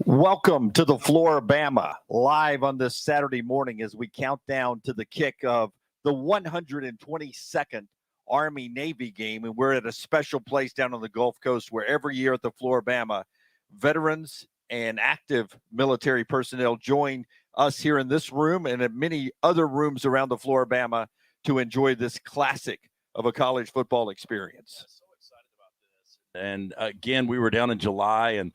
Welcome to the Flora-Bama, live on this Saturday morning as we count down to the kick of the 122nd Army-Navy game. And we're at a special place down on the Gulf Coast where every year at the Flora-Bama, veterans and active military personnel join us here in this room and at many other rooms around the Flora-Bama to enjoy this classic of a college football experience. So excited about this. And again, we were down in July and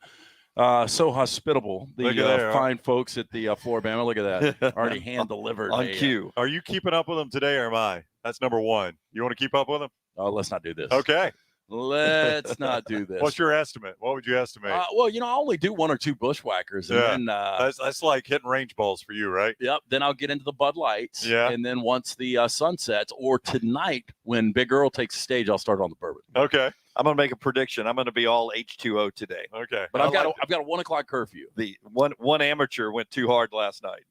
so hospitable. The fine folks at the Flora-Bama. Look at that. Already hand delivered. On cue. Are you keeping up with them today or am I? That's number one. You want to keep up with them? Oh, let's not do this. Okay. Let's not do this. What's your estimate? What would you estimate? Well, I only do one or two bushwhackers. And then, that's like hitting range balls for you, right? Yep. Then I'll get into the Bud Lights. Yeah. And then once the sun sets, or tonight when Big Earl takes the stage, I'll start on the bourbon. Okay. I'm going to make a prediction. I'm going to be all H2O today. Okay. But I've got a 1 o'clock curfew. The one amateur went too hard last night.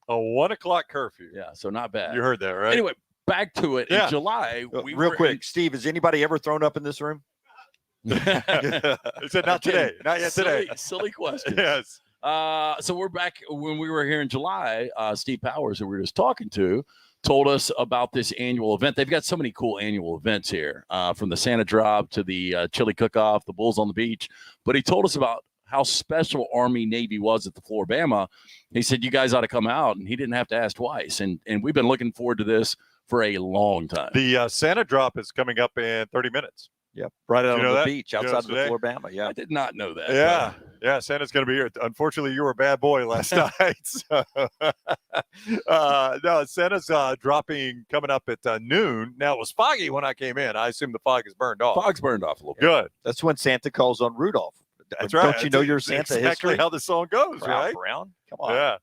A 1 o'clock curfew. Yeah. So not bad. You heard that, right? Anyway, back to it. Yeah. In July. Real quick, Steve, has anybody ever thrown up in this room? He said not today. Not yet today. Silly question. Yes. So we're back when we were here in July. Steve Powers, who we were just talking to, told us about this annual event. They've got so many cool annual events here, from the Santa Drop to the chili cook-off, the Bulls on the Beach. But he told us about how special Army-Navy was at the Flora-Bama. He said, you guys ought to come out, and he didn't have to ask twice. And we've been looking forward to this for a long time. The Santa Drop is coming up in 30 minutes. Yep, right out on the beach outside of the today? Flora-Bama. Yeah, I did not know that. Yeah, yeah. Santa's going to be here. Unfortunately, you were a bad boy last night. So, no, Santa's coming up at noon. Now, it was foggy when I came in. I assume the fog is burned off. Fog's burned off a little bit. Good. that's when Santa calls on Rudolph. That's right. Don't you know your Santa exactly history? how the song goes, right? Brown. Come on.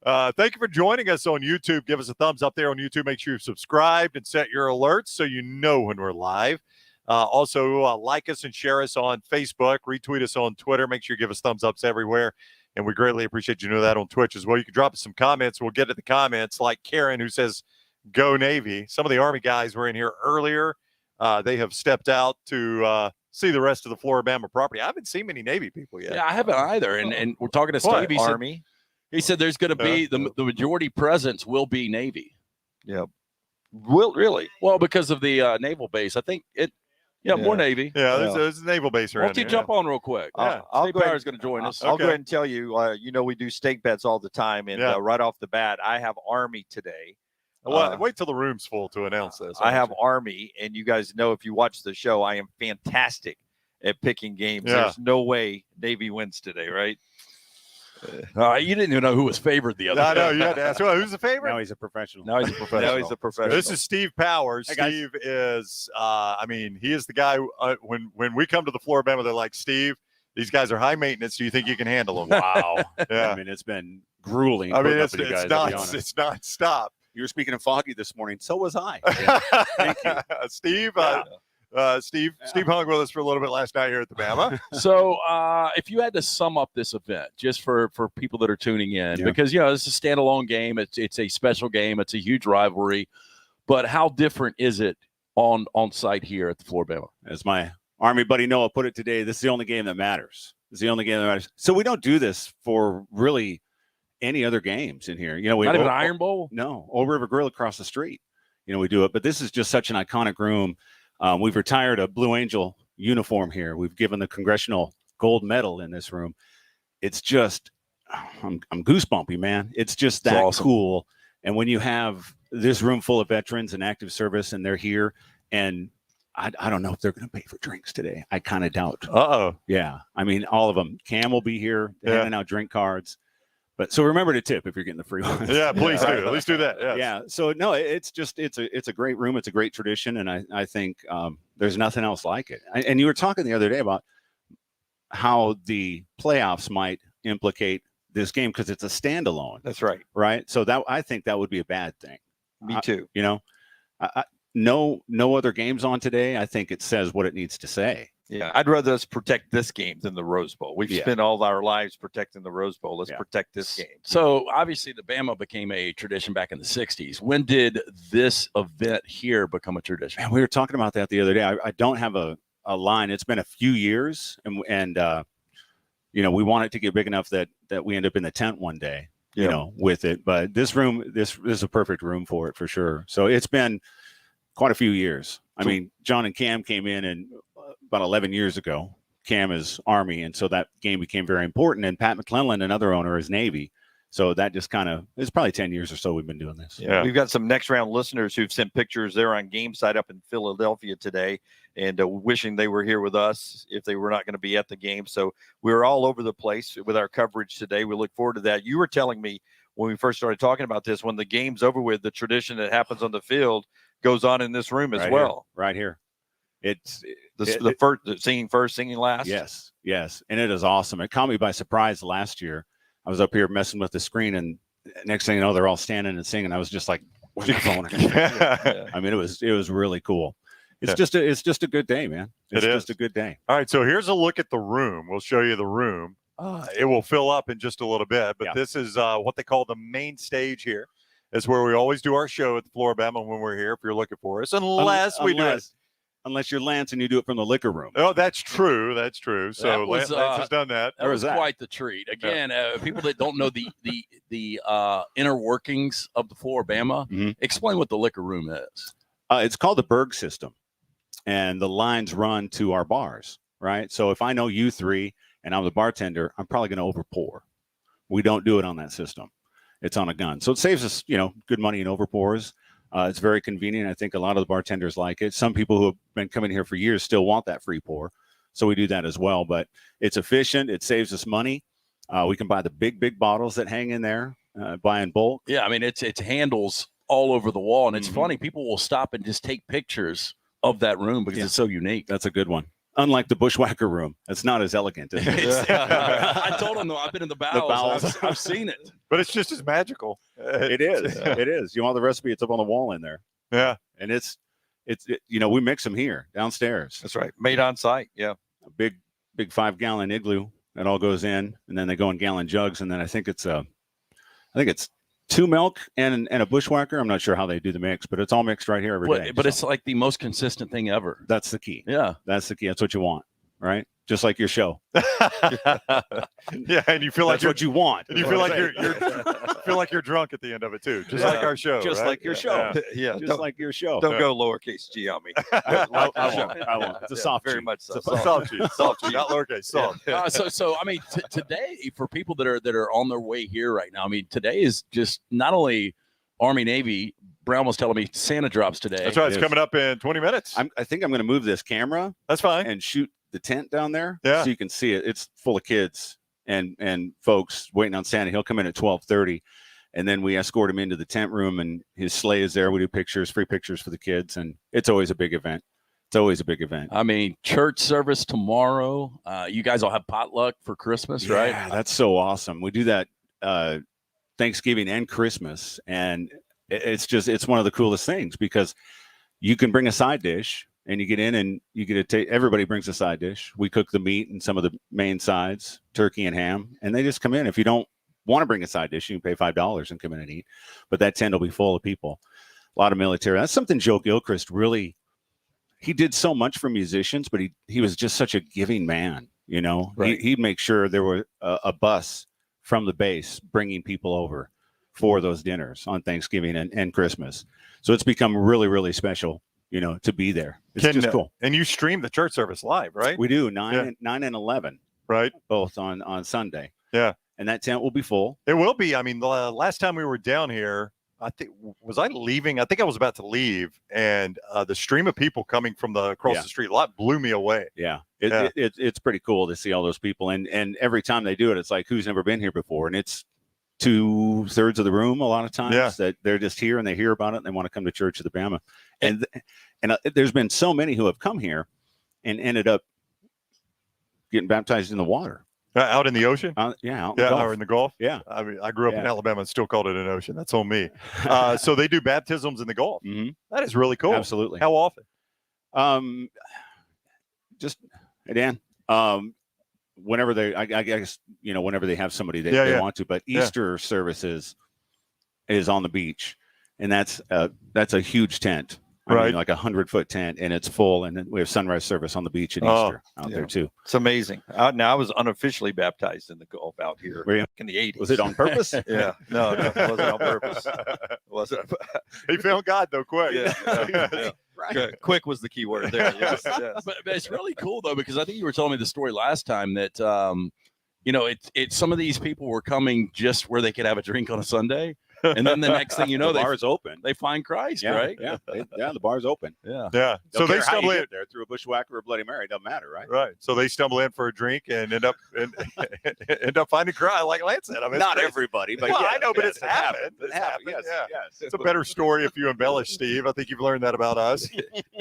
Yeah. Thank you for joining us on YouTube. Give us a thumbs up there on YouTube. Make sure you've subscribed and set your alerts so you know when we're live. Also, like us and share us on Facebook. Retweet us on Twitter. Make sure you give us thumbs ups everywhere. And we greatly appreciate you doing that on Twitch as well. You can drop us some comments. We'll get to the comments like Karen, who says, go Navy. Some of the Army guys were in here earlier. They have stepped out to see the rest of the Flora-Bama property. I haven't seen many Navy people yet. Yeah, I haven't either. And we're talking to Steve. He said there's going to be the majority presence will be Navy. Yep. Will really? Well, because of the naval base, I think it. Yeah, more Navy. Yeah, there's a naval base around Why don't you jump on real quick? Yeah. Steve Powers going to join us. I'll go ahead and tell you. We do stake bets all the time, and right off the bat, I have Army today. Well, wait till the room's full to announce this. I have Army, and you guys know if you watch the show, I am fantastic at picking games. Yeah. There's no way Navy wins today, right? You didn't even know who was favored the other day. No, you had to ask. Well, who's the favorite? Now he's a professional. Now he's a professional. This is Steve Powers. Hey, guys. Steve is, he is the guy. When we come to the Flora-Bama, they're like, Steve, these guys are high maintenance. Do you think you can handle them? Wow. Yeah. I mean, it's been grueling. It's non-stop. You were speaking of foggy this morning. So was I. Yeah. Thank you. Steve. Steve hung with us for a little bit last night here at the Bama. So if you had to sum up this event just for people that are tuning in, because, it's a standalone game. It's a special game. It's a huge rivalry. But how different is it on site here at the Flora-Bama? As my Army buddy Noah put it today, this is the only game that matters. It's the only game that matters. So we don't do this for really any other games in here. We not even an Iron Bowl? No. Old River Grill across the street. We do it. But this is just such an iconic room. We've retired a Blue Angel uniform here. We've given the Congressional Gold Medal in this room. It's just, I'm goosebumpy, man. It's just that awesome. Cool. And when you have this room full of veterans and active service, and they're here, and I don't know if they're going to pay for drinks today. I kind of doubt. Uh-oh. Yeah. I mean, all of them. Cam will be here handing out drink cards. But so remember to tip if you're getting the free ones. Yeah, please do. At least do that. Yes. Yeah. So no, it's a great room. It's a great tradition, and I think there's nothing else like it. And you were talking the other day about how the playoffs might implicate this game because it's a standalone. That's right. Right. So I think that would be a bad thing. Me too. No other games on today. I think it says what it needs to say. Yeah, I'd rather us protect this game than the Rose Bowl. We've spent all our lives protecting the Rose Bowl. Let's protect this game. So obviously the Bama became a tradition back in the 60s. When did this event here become a tradition? Man, we were talking about that the other day. I don't have a line. It's been a few years, and we want it to get big enough that we end up in the tent one day, with it. But this is a perfect room for it for sure. So it's been quite a few years. I mean, John and Cam came in about 11 years ago. Cam is Army, and so that game became very important. And Pat McClellan, another owner, is Navy. So that just it's probably 10 years or so we've been doing this. Yeah. We've got some next round listeners who've sent pictures. They're on game site up in Philadelphia today and wishing they were here with us if they were not going to be at the game. So we're all over the place with our coverage today. We look forward to that. You were telling me when we first started talking about this, when the game's over with, the tradition that happens on the field goes on in this room as well. Right here. It's the first singing first, singing last. Yes. And it is awesome. It caught me by surprise last year. I was up here messing with the screen, and next thing you know, they're all standing and singing. I was just like, "Where's my phone?" I mean, it was really cool. It's just a good day, man. It's just a good day. All right, so here's a look at the room. We'll show you the room. It will fill up in just a little bit, but this is what they call the main stage here. It's where we always do our show at the Flora-Bama when we're here. If you're looking for us, unless you're Lance and you do it from the liquor room. Oh, that's true. That's true. So Lance has done that. That was quite the treat. Again, people that don't know the inner workings of the Flora-Bama, explain what the liquor room is. It's called the Berg system, and the lines run to our bars, right? So if I know you three and I'm the bartender, I'm probably going to overpour. We don't do it on that system. It's on a gun. So it saves us, good money in overpours. It's very convenient. I think a lot of the bartenders like it. Some people who have been coming here for years still want that free pour. So we do that as well. But it's efficient. It saves us money. We can buy the big bottles that hang in there, buy in bulk. Yeah, I mean, it's handles all over the wall. And it's funny. People will stop and just take pictures of that room because it's so unique. That's a good one. Unlike the Bushwhacker room, it's not as elegant. I told them, though, I've been in the bowels. I've seen it. But it's just as magical. It is. It is. You want the recipe? It's up on the wall in there. Yeah. And it's we mix them here downstairs. That's right. Made on site. Yeah. A big 5-gallon igloo that all goes in, and then they go in gallon jugs. And then I think it's 2 milk and a Bushwhacker. I'm not sure how they do the mix, but it's all mixed right here every day. But it's like the most consistent thing ever. That's the key. Yeah. That's the key. That's what you want, right? Just like your show. Yeah, and you feel like that's what you want. And you feel like you're drunk at the end of it too, just like our show. Just like your show. Yeah. Just like your show. Don't go lowercase g on me. I won't. It's a soft very G. much so. Soft G, not lowercase. Soft. So I mean, today for people that are on their way here right now, I mean, today is just not only Army Navy. Brown was telling me Santa drops today. That's right. It's coming up in 20 minutes. I think I'm going to move this camera. That's fine. And shoot the tent down there. Yeah. So you can see it. It's full of kids and folks waiting on Santa. He'll come in at 12:30, and then we escort him into the tent room, and his sleigh is there. We do free pictures for the kids, and it's always a big event. I mean, church service tomorrow. You guys all have potluck for Christmas, right? Yeah, that's so awesome. We do that Thanksgiving and Christmas, and it's one of the coolest things because you can bring a side dish. And you get in and you get to everybody brings a side dish. We cook the meat and some of the main sides, turkey and ham, and they just come in. If you don't want to bring a side dish, you can pay $5 and come in and eat. But that tent will be full of people. A lot of military. That's something Joe Gilchrist really, he did so much for musicians, but he was just such a giving man, Right. He'd make sure there were a bus from the base bringing people over for those dinners on Thanksgiving and Christmas. So it's become really, really special. To be there. It's just cool. And you stream the church service live, right? We do 9 and 11, right? Both on Sunday. Yeah. And that tent will be full. It will be. I mean, the last time we were down here, I think I leaving? I think I was about to leave, and the stream of people coming from across the street lot blew me away. Yeah. It's pretty cool to see all those people, and every time they do it, it's like, who's never been here before? And it's 2/3 of the room a lot of times that they're just here and they hear about it and they want to come to church at the Bama. And there's been so many who have come here and ended up getting baptized in the water. Out in the ocean? Out in or in the Gulf? Yeah. I mean, I grew up in Alabama and still called it an ocean. That's on me. So they do baptisms in the Gulf. Mm-hmm. That is really cool. Absolutely. How often? Hey, Dan, whenever I guess, whenever they have somebody they want to, but Easter services is on the beach, and that's a huge tent. I Right. mean, like 100-foot tent, and it's full. And then we have sunrise service on the beach at Oh, Easter out there too. It's amazing. Now I was unofficially baptized in the Gulf out here Were you? in the 80s. Was it on purpose? Yeah, no, it wasn't on purpose. It wasn't. He found God though, quick. Yeah. Right. Quick was the key word there. Yes, yes. But it's really cool though, because I think you were telling me the story last time that you know, it's some of these people were coming just where they could have a drink on a Sunday, and then the next thing you know, the bar's open. they find Christ, Yeah, right? yeah, the bar's open. Yeah. Yeah. So Don't they care how you stumble in. get there through a bushwhacker or a Bloody Mary. Doesn't matter, right? Right. So they stumble in for a drink and end up finding Christ, like Lance said. I mean, it's Not crazy. everybody, but Well, yeah, I know, but yes, it's happened. It It's happened. happened, Yes, yeah. yes. It's a better story if you embellish, Steve. I think you've learned that about us.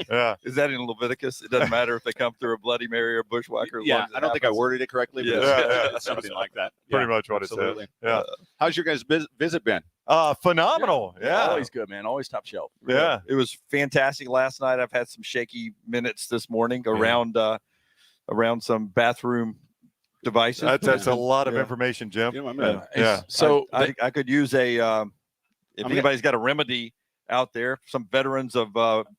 Yeah. Is that in Leviticus? It doesn't matter if they come through a Bloody Mary or a bushwhacker. as long Yeah, as it I don't think I happens. worded it correctly, but Yeah. it's something like that. Pretty Yeah, much what absolutely. it says. Yeah. How's your guys' visit been? Phenomenal. Yeah. Always good, man. Always top shelf. Yeah. It was fantastic last night. I've had some shaky minutes this morning around some bathroom devices. That's a lot of Yeah. information, Jim. You know, I'm gonna- Yeah. So I could use a if gonna- anybody's got a remedy out there, some veterans of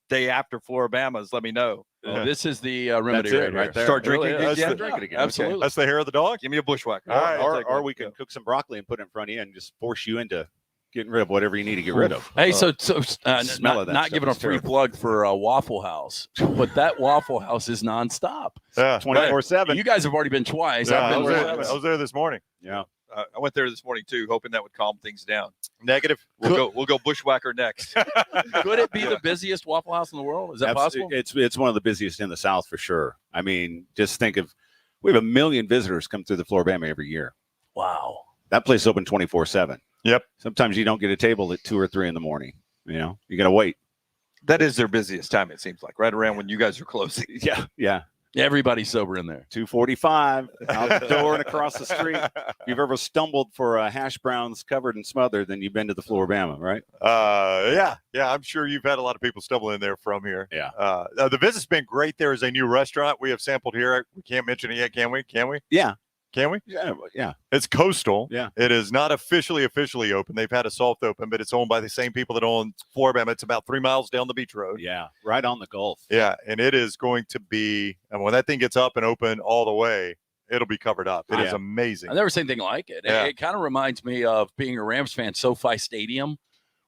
day after Flora-Bama's, let me know. this is the remedy That's it, right, right there. Start It really drinking is. again? Yeah, Drinking again. Absolutely. That's the hair of the dog. Give me a bushwhacker. All right. I'll take or one. we can cook some broccoli and put it in front of you and just force you into getting rid of whatever you need to get rid of. Hey, so smell not, of that not stuff giving a is free terrible. plug for Waffle House, but that Waffle House is nonstop. Yeah. 24/7. You guys have already been twice. Yeah, I've I been was, there there, once. I was there this morning. Yeah. I went there this morning too, hoping that would calm things down. Negative. We'll go bushwhacker next. Could it be the busiest Waffle House in the world? Is that possible? It's one of the busiest in the South for sure. I mean, just think of, we have 1 million visitors come through the Flora-Bama every year. Wow. That place is open 24/7. Yep. Sometimes you don't get a table at 2 or 3 in the morning. You know, you got to wait. That is their busiest time, it seems like, right around when you guys are closing. Yeah. Yeah. Everybody's sober in there. 2:45 out the door and across the street. If you've ever stumbled for hash browns covered and smothered, then you've been to the Flora-Bama, right? Yeah. I'm sure you've had a lot of people stumble in there from here. Yeah. The visit's been great. There is a new restaurant we have sampled here. We can't mention it yet, can we? Can we? Yeah. Can we? Yeah. Yeah. It's Coastal. Yeah. It is not officially open. They've had a soft open, but it's owned by the same people that own Flora-Bama. It's about 3 miles down the beach road. Yeah. Right on the Gulf. Yeah, and it is going to be, and when that thing gets up and open all the way, it'll be covered up. It is Yeah. amazing. I've never seen anything like it. Yeah. It kind of reminds me of being a Rams fan, SoFi Stadium,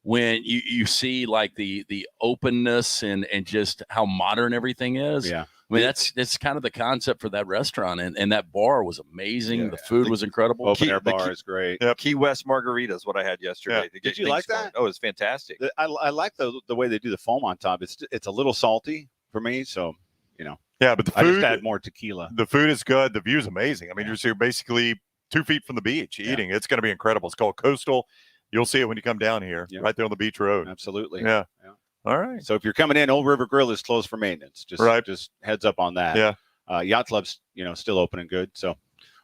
when you see like the openness and just how modern everything is. Yeah. I mean, that's kind of the concept for that restaurant. And that bar was amazing. Yeah. The food was incredible. Open air the bar key- is great. Yep. Key West margarita is what I had yesterday. Yeah. to get Did you things like going. that? Oh, it's fantastic. I like the way they do the foam on top. It's a little salty for me, so Yeah, but the I just food, add more tequila. the food is good. The view is amazing. I mean, Yeah. you're basically 2 feet from the beach eating. It's going to be incredible. It's called Coastal. You'll see it when you come down here, Yeah. right there on the beach road. Absolutely. Yeah. Yeah. All right. So if you're coming in, Old River Grill is closed for maintenance. Just heads up on that. Yeah. Yacht Club's still open and good. So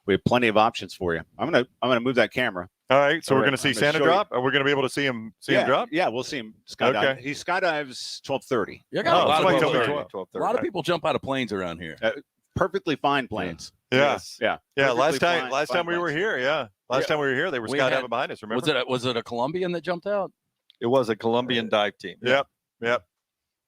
we have plenty of options for you. I'm gonna move that camera. All right. So All we're right, going to see I'm gonna Santa show you. drop. Are we going to be able to see him drop? Yeah, we'll see him skydive. Okay. He skydives 12:30. You got Oh, a lot somebody of told me people. 12. A lot of people jump out of planes around here. Perfectly fine planes. Yeah. Yes. Yeah. Yeah. Perfectly Last time we were planes. here. Yeah. Last time we were here, they were We skydiving had- behind us. Remember? Was it a Colombian that jumped out? It was a Colombian dive team. Yep. Yep.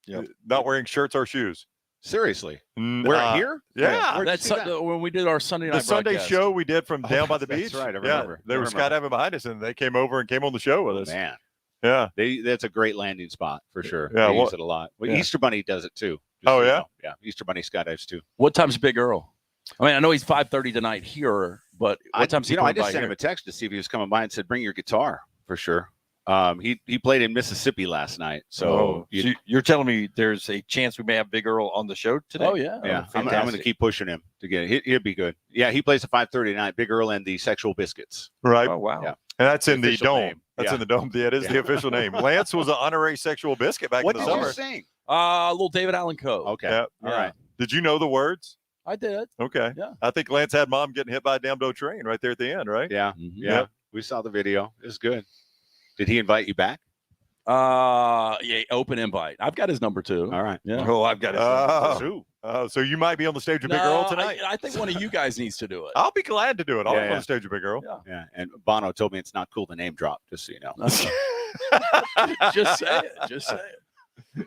Yep. Not wearing shirts or shoes. Seriously. Mm, We're here? Yeah. Where'd you That's see that? when we did our Sunday night The Sunday broadcast. show we did from down by the that's beach. right, I Yeah, remember. they I were remember. skydiving behind us, and they came over and came on the show with Oh, us. man. Yeah. That's a great landing spot for sure. Yeah, They well- use it a lot. Well, yeah. Easter Bunny does it too. Oh, so you yeah? know. Yeah. Easter Bunny skydives too. What time's Big Earl? I mean, I know he's 5:30 tonight here, but what time's he I coming just by sent here? him a text to see if he was coming by and said, "Bring your guitar for sure." He played in Mississippi last night, so So you're telling me there's a chance we may have Big Earl on the show today? Oh yeah. yeah, I'm going to fantastic. keep pushing him to get it. He'll be good. Yeah, he plays at 5:30 tonight. Big Earl and the Sexual Biscuits. Right. Oh wow. Yeah. And that's in the Official dome. name. That's Yeah. in the dome. Yeah, it is the Yeah. official name. Lance was an honorary sexual biscuit back What in the did summer. you sing? Little David Allen Coe. Okay, Yeah. all right. Did you know the words? I did. Okay. Yeah. I think Lance had mom getting hit by a damn old train right there at the end, right? Yeah, Mhm. yeah. We saw the video. It was good. Did he invite you back? Yeah, open invite. I've got his number too. All right. Yeah. Oh, I've got it. Oh, so you might be on the stage with Big Earl tonight. I think one of you guys needs to do it. I'll be glad to do it. I'll Yeah, be on yeah. the stage with Big Earl. Yeah, and Bono told me it's not cool to name drop, just so you know. Just say it. Just say it.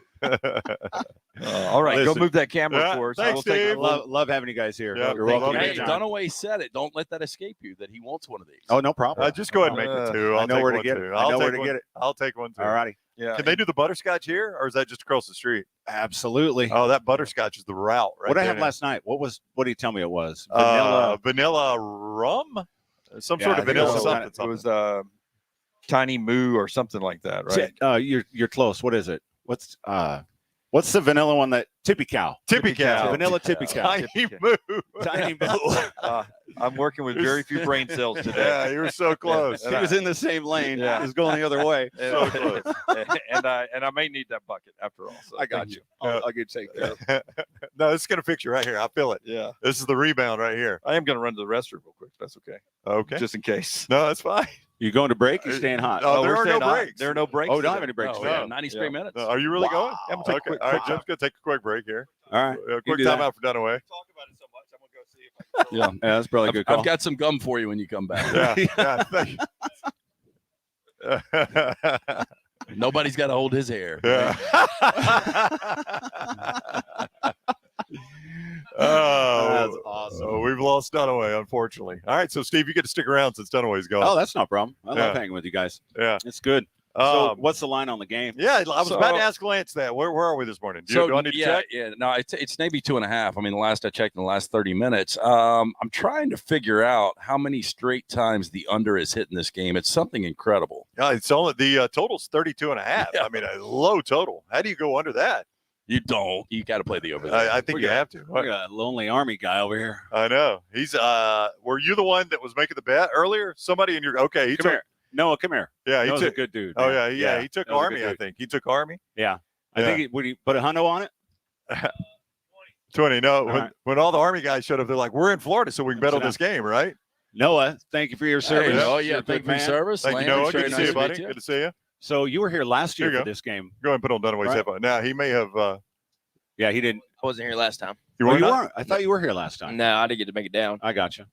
All right, Listen. go move that camera Yeah, for us. thanks, We'll take Steve. Love having you guys here. Yeah, You're thank welcome. you. Hey, anytime. Dunaway said it. Don't let that escape you that he wants one of these. Oh, no problem. Just go ahead and make it two. I I'll know take where to one get too. it. I know where to get it. I'll take one too. All righty. Yeah. Can they do the butterscotch here, or is that just across the street? Absolutely. Oh, that butterscotch is the route, right? What I there. had last night? What did you tell me it was? Vanilla rum, some Yeah, sort I of think it vanilla was something. It was Tiny Moo or something like that, right? You're close. What is it? What's the vanilla one that Tippy Cow? Tippy Cow. Vanilla Tippy Cow. Tiny Moo. Tiny Moo. I'm working with very few brain cells today. Yeah, you were so close. He was in the same lane. Yeah. He was going the other way. So close. and I may need that bucket after all. So I got thank you. I'll get take care of. No, this is going to fix you right here. I feel it. Yeah, This is the rebound right here. I am going to run to the restroom real quick. If that's okay. Okay. Just in case. No, that's fine. You going to break? You staying hot? Oh, there we're are no staying on. breaks. There are no breaks. Oh, don't today. have any breaks. Oh, today. yeah, 90 straight minutes. No, are you really going? I'm gonna take a Okay. quick- All right, quick Jim's going to take a quick break here. All right. A quick do that. timeout for Dunaway. Talk about it so much. I'm going to go see if I can. Yeah. Yeah, that's probably a good call. I've got some gum for you when you come back. Yeah. Yeah. Nobody's got to hold his hair. Yeah. Oh, That's awesome. So we've lost Dunaway, unfortunately. All right, so Steve, you get to stick around since Dunaway's gone. Oh, that's no problem. I love Yeah. hanging with you guys. Yeah. It's good. So, Um, what's the line on the game? yeah, I was So- about to ask Lance that. Where are we this morning? Do I need to check? No, it's Navy 2.5. I mean, the last I checked in the last 30 minutes. I'm trying to figure out how many straight times the under is hit in this game. It's something incredible. Yeah, it's only the total's 32.5. Yeah. I mean, a low total. How do you go under that? You don't. You got to play the over. I think you have to. We got a lonely army guy over here. I know. He's were you the one that was making the bet earlier? Somebody in your okay, he Come took here. Noah, come here. yeah, he Noah's a took good dude. oh man. yeah, he took Noah's a Army, good I dude. think. He took Army. I Yeah. think would he put a hundo on it? 20. No, right. when all the Army guys showed up, they're like, we're in Florida, so we can bet Sit on this game, right? Noah, thank you for your service. Hey, oh, You're yeah. a big Thank you for your fan. service. Thank you, Lance, Noah. very Good to nice see you, buddy. meet you. Good to see you. So you were here last year Here you for go. this game. Go ahead and put on Dunaway's Right. headphone. Now, he may have Yeah, he didn't. I wasn't here last time. you Oh, were you not? weren't. I thought you were here last time. No, I didn't get to make it down. I got you.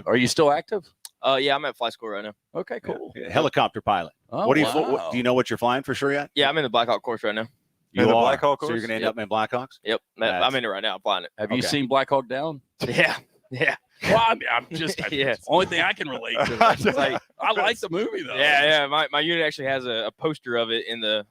Are you still active? Yeah, I'm at flight school right now. Okay, cool. Yeah. Helicopter pilot. Oh, What do you? wow. Do you know what you're flying for sure yet? Yeah, I'm in the Black Hawk course right now. In the are. Black Hawk So you're course? going to end Yep. up in Blackhawks. Yep, That's- I'm in it right now. I'm flying it. Have you Okay. seen Black Hawk Down? Yeah, yeah, Well, I'm just Yeah. only thing I can relate to. It's like, I like the movie though. yeah. My unit actually has a poster of it in the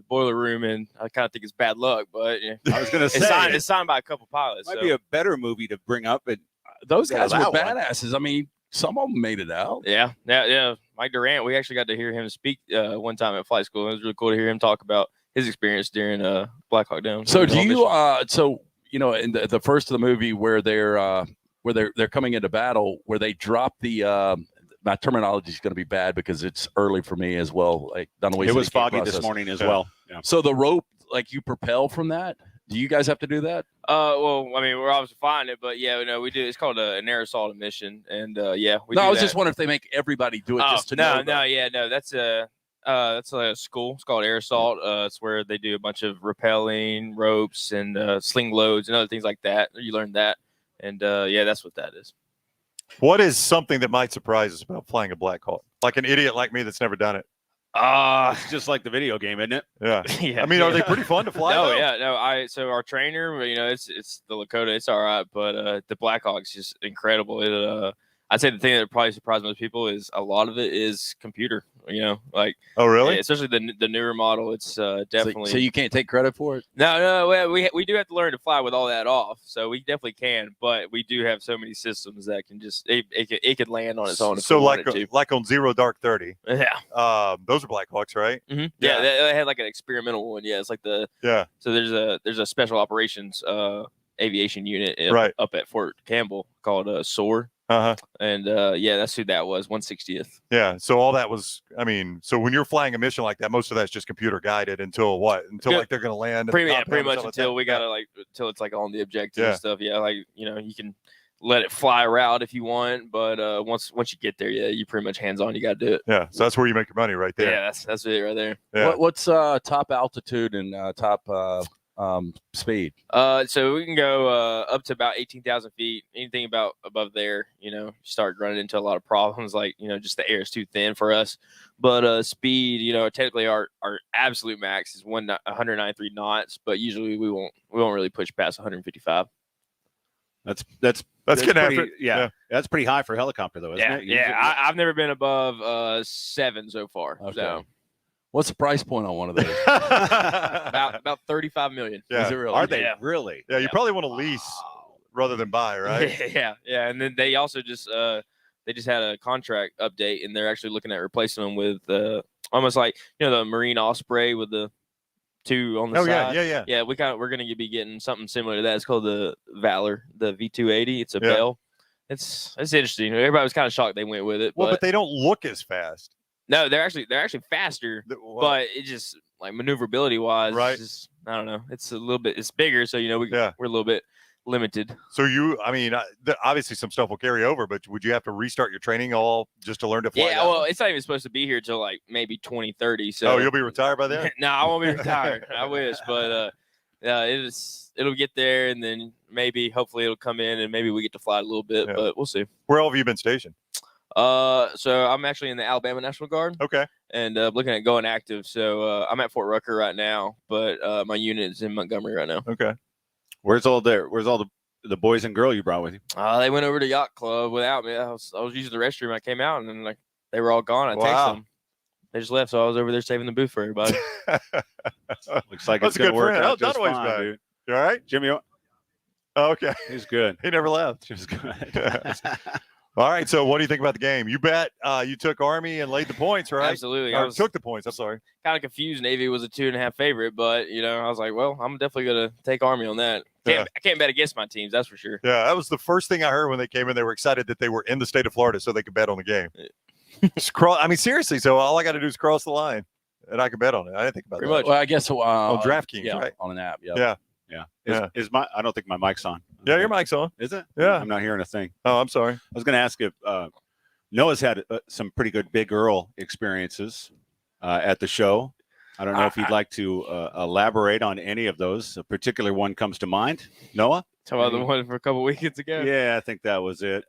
boiler room, and I kind of think it's bad luck, but yeah. I was going to say It's signed by a couple pilots. might So. be a better movie to bring up. And Those Yeah, guys were that one. badasses. I mean, some of them made it out. Yeah. Mike Durant, we actually got to hear him speak one time at flight school. It was really cool to hear him talk about his experience during Black Hawk Down. So The do whole you? mission. In the first of the movie where they're coming into battle, where they drop the. My terminology is going to be bad because it's early for me as well. Like Dunaway it was said, he can't foggy this process. morning as Yeah. well. Yeah. So the rope, like you propel from that. Do you guys have to do that? Well, I mean, we're obviously flying it, but yeah, no, we do. It's called an air assault mission, and yeah, we. No, do I was that. just wondering if they make everybody do it Oh, just to no, know. no, that's a school. It's called air assault. It's where they do a bunch of rappelling, ropes, and sling loads and other things like that. You learn that, and yeah, that's what that is. What is something that might surprise us about flying a Black Hawk? Like an idiot like me that's never done it. It's just like the video game, isn't it? Yeah. Yeah. I mean, are they pretty fun to fly? No, though? yeah, no. So our trainer, it's the Lakota. It's all right, but the Blackhawk's just incredible. I'd say the thing that probably surprised most people is a lot of it is computer. Like Oh, really? especially the newer model. It's definitely. So you can't take credit for it. No. We do have to learn to fly with all that off, so we definitely can. But we do have so many systems that can just it could land on its own. If So we like wanted to. like on Zero Dark 30, Yeah. those are Black Hawks, right? Yeah, Yeah. they had like an experimental one. Yeah, it's like Yeah. So there's a special operations aviation unit Right. up at Fort Campbell called SOAR, Uh-huh. and yeah, that's who that was. 160th. Yeah. So all that was, I mean, so when you're flying a mission like that, most of that's just computer guided until what? Until Yeah. like they're going to land. at the Pretty top much end or something until like we that? gotta until it's like on the objective Yeah. and stuff. Yeah, like you can let it fly a route if you want, but once you get there, yeah, you pretty much hands on. You got to do it. Yeah. So that's where you make your money right there. Yeah, that's it right there. Yeah. What's top altitude and top speed? So we can go up to about 18,000 feet. Anything above there, you start running into a lot of problems. Like, just the air is too thin for us. But speed, technically our absolute max is 193 knots. But usually we won't really push past 155. That's getting pretty, after it. yeah, that's pretty high for a helicopter, though, isn't it? I've never been above 7 so far. Okay. So What's the price point on one of those? about 35 million. Yeah. Is it really? Are they Yeah. really? Yeah, you probably want to lease rather than buy, right? Yeah. And then they also just had a contract update, and they're actually looking at replacing them with almost like the Marine Osprey with the 2 on the side. Yeah. We're gonna be getting something similar to that. It's called the Valor, the V280. It's a Yeah. Bell. It's interesting. Everybody was kind of shocked they went with it. Well, but they don't look as fast. No, they're actually faster, but it just like maneuverability wise, Right. it's just, I don't know. It's a little bit, it's bigger, so we're a little bit limited. So obviously some stuff will carry over, but would you have to restart your training all just to learn to fly? Yeah, well, it's not even supposed to be here till like maybe 2030. So you'll be retired by then? No, I won't be retired. I wish, but it'll get there, and then hopefully it'll come in, and maybe we get to fly a little bit, but we'll see. Where all have you been stationed? So I'm actually in the Alabama National Guard. Okay. And looking at going active. So I'm at Fort Rucker right now, but my unit is in Montgomery right now. Okay. Where's all the boys and girl you brought with you? They went over to Yacht Club without me. I was using the restroom. I came out, and then they were all gone. I texted them. They just left, so I was over there saving the booth for everybody. Looks like That's it's going a good to work friend. out just Dunaway's fine, back. dude. You all right? Jimmy, Oh, okay. he's good. He never left. He's good. All right. So what do you think about the game? You bet you took Army and laid the points, right? Absolutely. Or took the points. I'm sorry. Kind of confused. Navy was a 2.5 favorite, but I was like, well, I'm definitely gonna take Army on that. I can't bet against my teams, that's for sure. Yeah, that was the first thing I heard when they came in. They were excited that they were in the state of Florida, so they could bet on the game. Seriously. So all I got to do is cross the line, and I can bet on it. I didn't think about Pretty that. much. Well, I guess On DraftKings, right? On an app. Yeah. Is my? I don't think my mic's on. Yeah, your mic's on. Is it? Yeah. I'm not hearing a thing. Oh, I'm sorry. I was going to ask if Noah's had some pretty good big girl experiences at the show. I don't know if you'd like to elaborate on any of those. A particular one comes to mind. Noah? Talking about the one for a couple weekends ago. Yeah, I think that was it.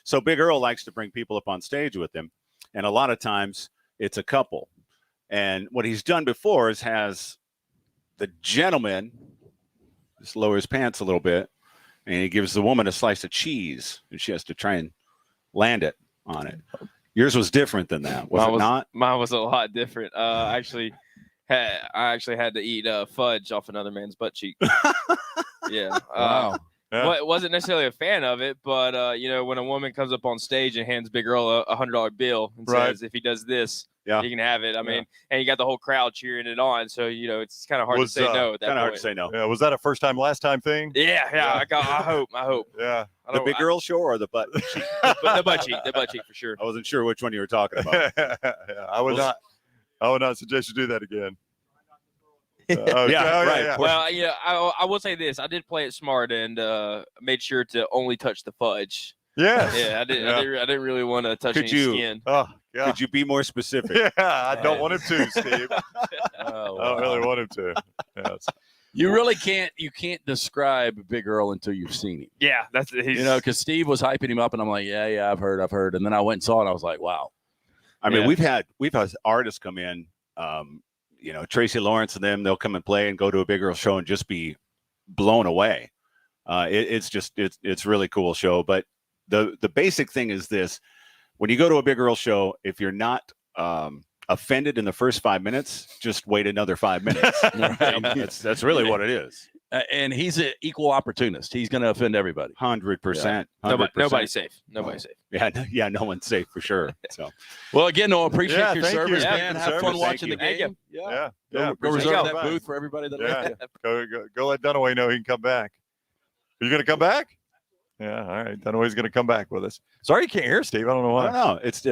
So Big Earl likes to bring people up on stage with him. And a lot of times it's a couple. And what he's done before is has the gentleman just lower his pants a little bit, and he gives the woman a slice of cheese, and she has to try and land it on it. Yours was different than that, was it not? Mine was a lot different. I actually had to eat fudge off another man's butt cheek. Yeah. Wow. Wasn't necessarily a fan of it, but when a woman comes up on stage and hands Big Earl a $100 bill and says, if he does this, you can have it. I mean, and you got the whole crowd cheering it on, so it's kind of hard to say no at that point. Kind of hard to say no. Yeah, was that a first time, last time thing? Yeah. I hope. Yeah. The Big Earl show or the butt cheek? The butt cheek for sure. I wasn't sure which one you were talking about. I would not suggest you do that again. Right. Well, I will say this: I did play it smart and made sure to only touch the fudge. Yes. Yeah, I didn't really want to touch any skin. Oh, yeah. Could you be more specific? Yeah, I don't want him to, Steve. I don't really want him to. Yes. You really can't. You can't describe Big Earl until you've seen him. Yeah, that's because Steve was hyping him up, and I'm like, yeah, I've heard, and then I went and saw it, and I was like, wow. I mean, we've had artists come in, Tracy Lawrence and them. They'll come and play and go to a Big Earl show and just be blown away. It's really cool show. But the basic thing is this: when you go to a Big Earl show, if you're not offended in the first 5 minutes, just wait another 5 minutes. That's really what it is. And he's an equal opportunist. He's going to offend everybody. 100%. Nobody's safe. Nobody's safe. Yeah, no one's safe for sure. So, well, again, Noah, appreciate your thank service, you. man. Have fun watching the Thank game. you. Yeah. Go reserve that booth for everybody that Go let Dunaway know he can come back. Are you going to come back? Yeah. All right. Dunaway's going to come back with us. Sorry you can't hear Steve. I don't know why. I don't know. It's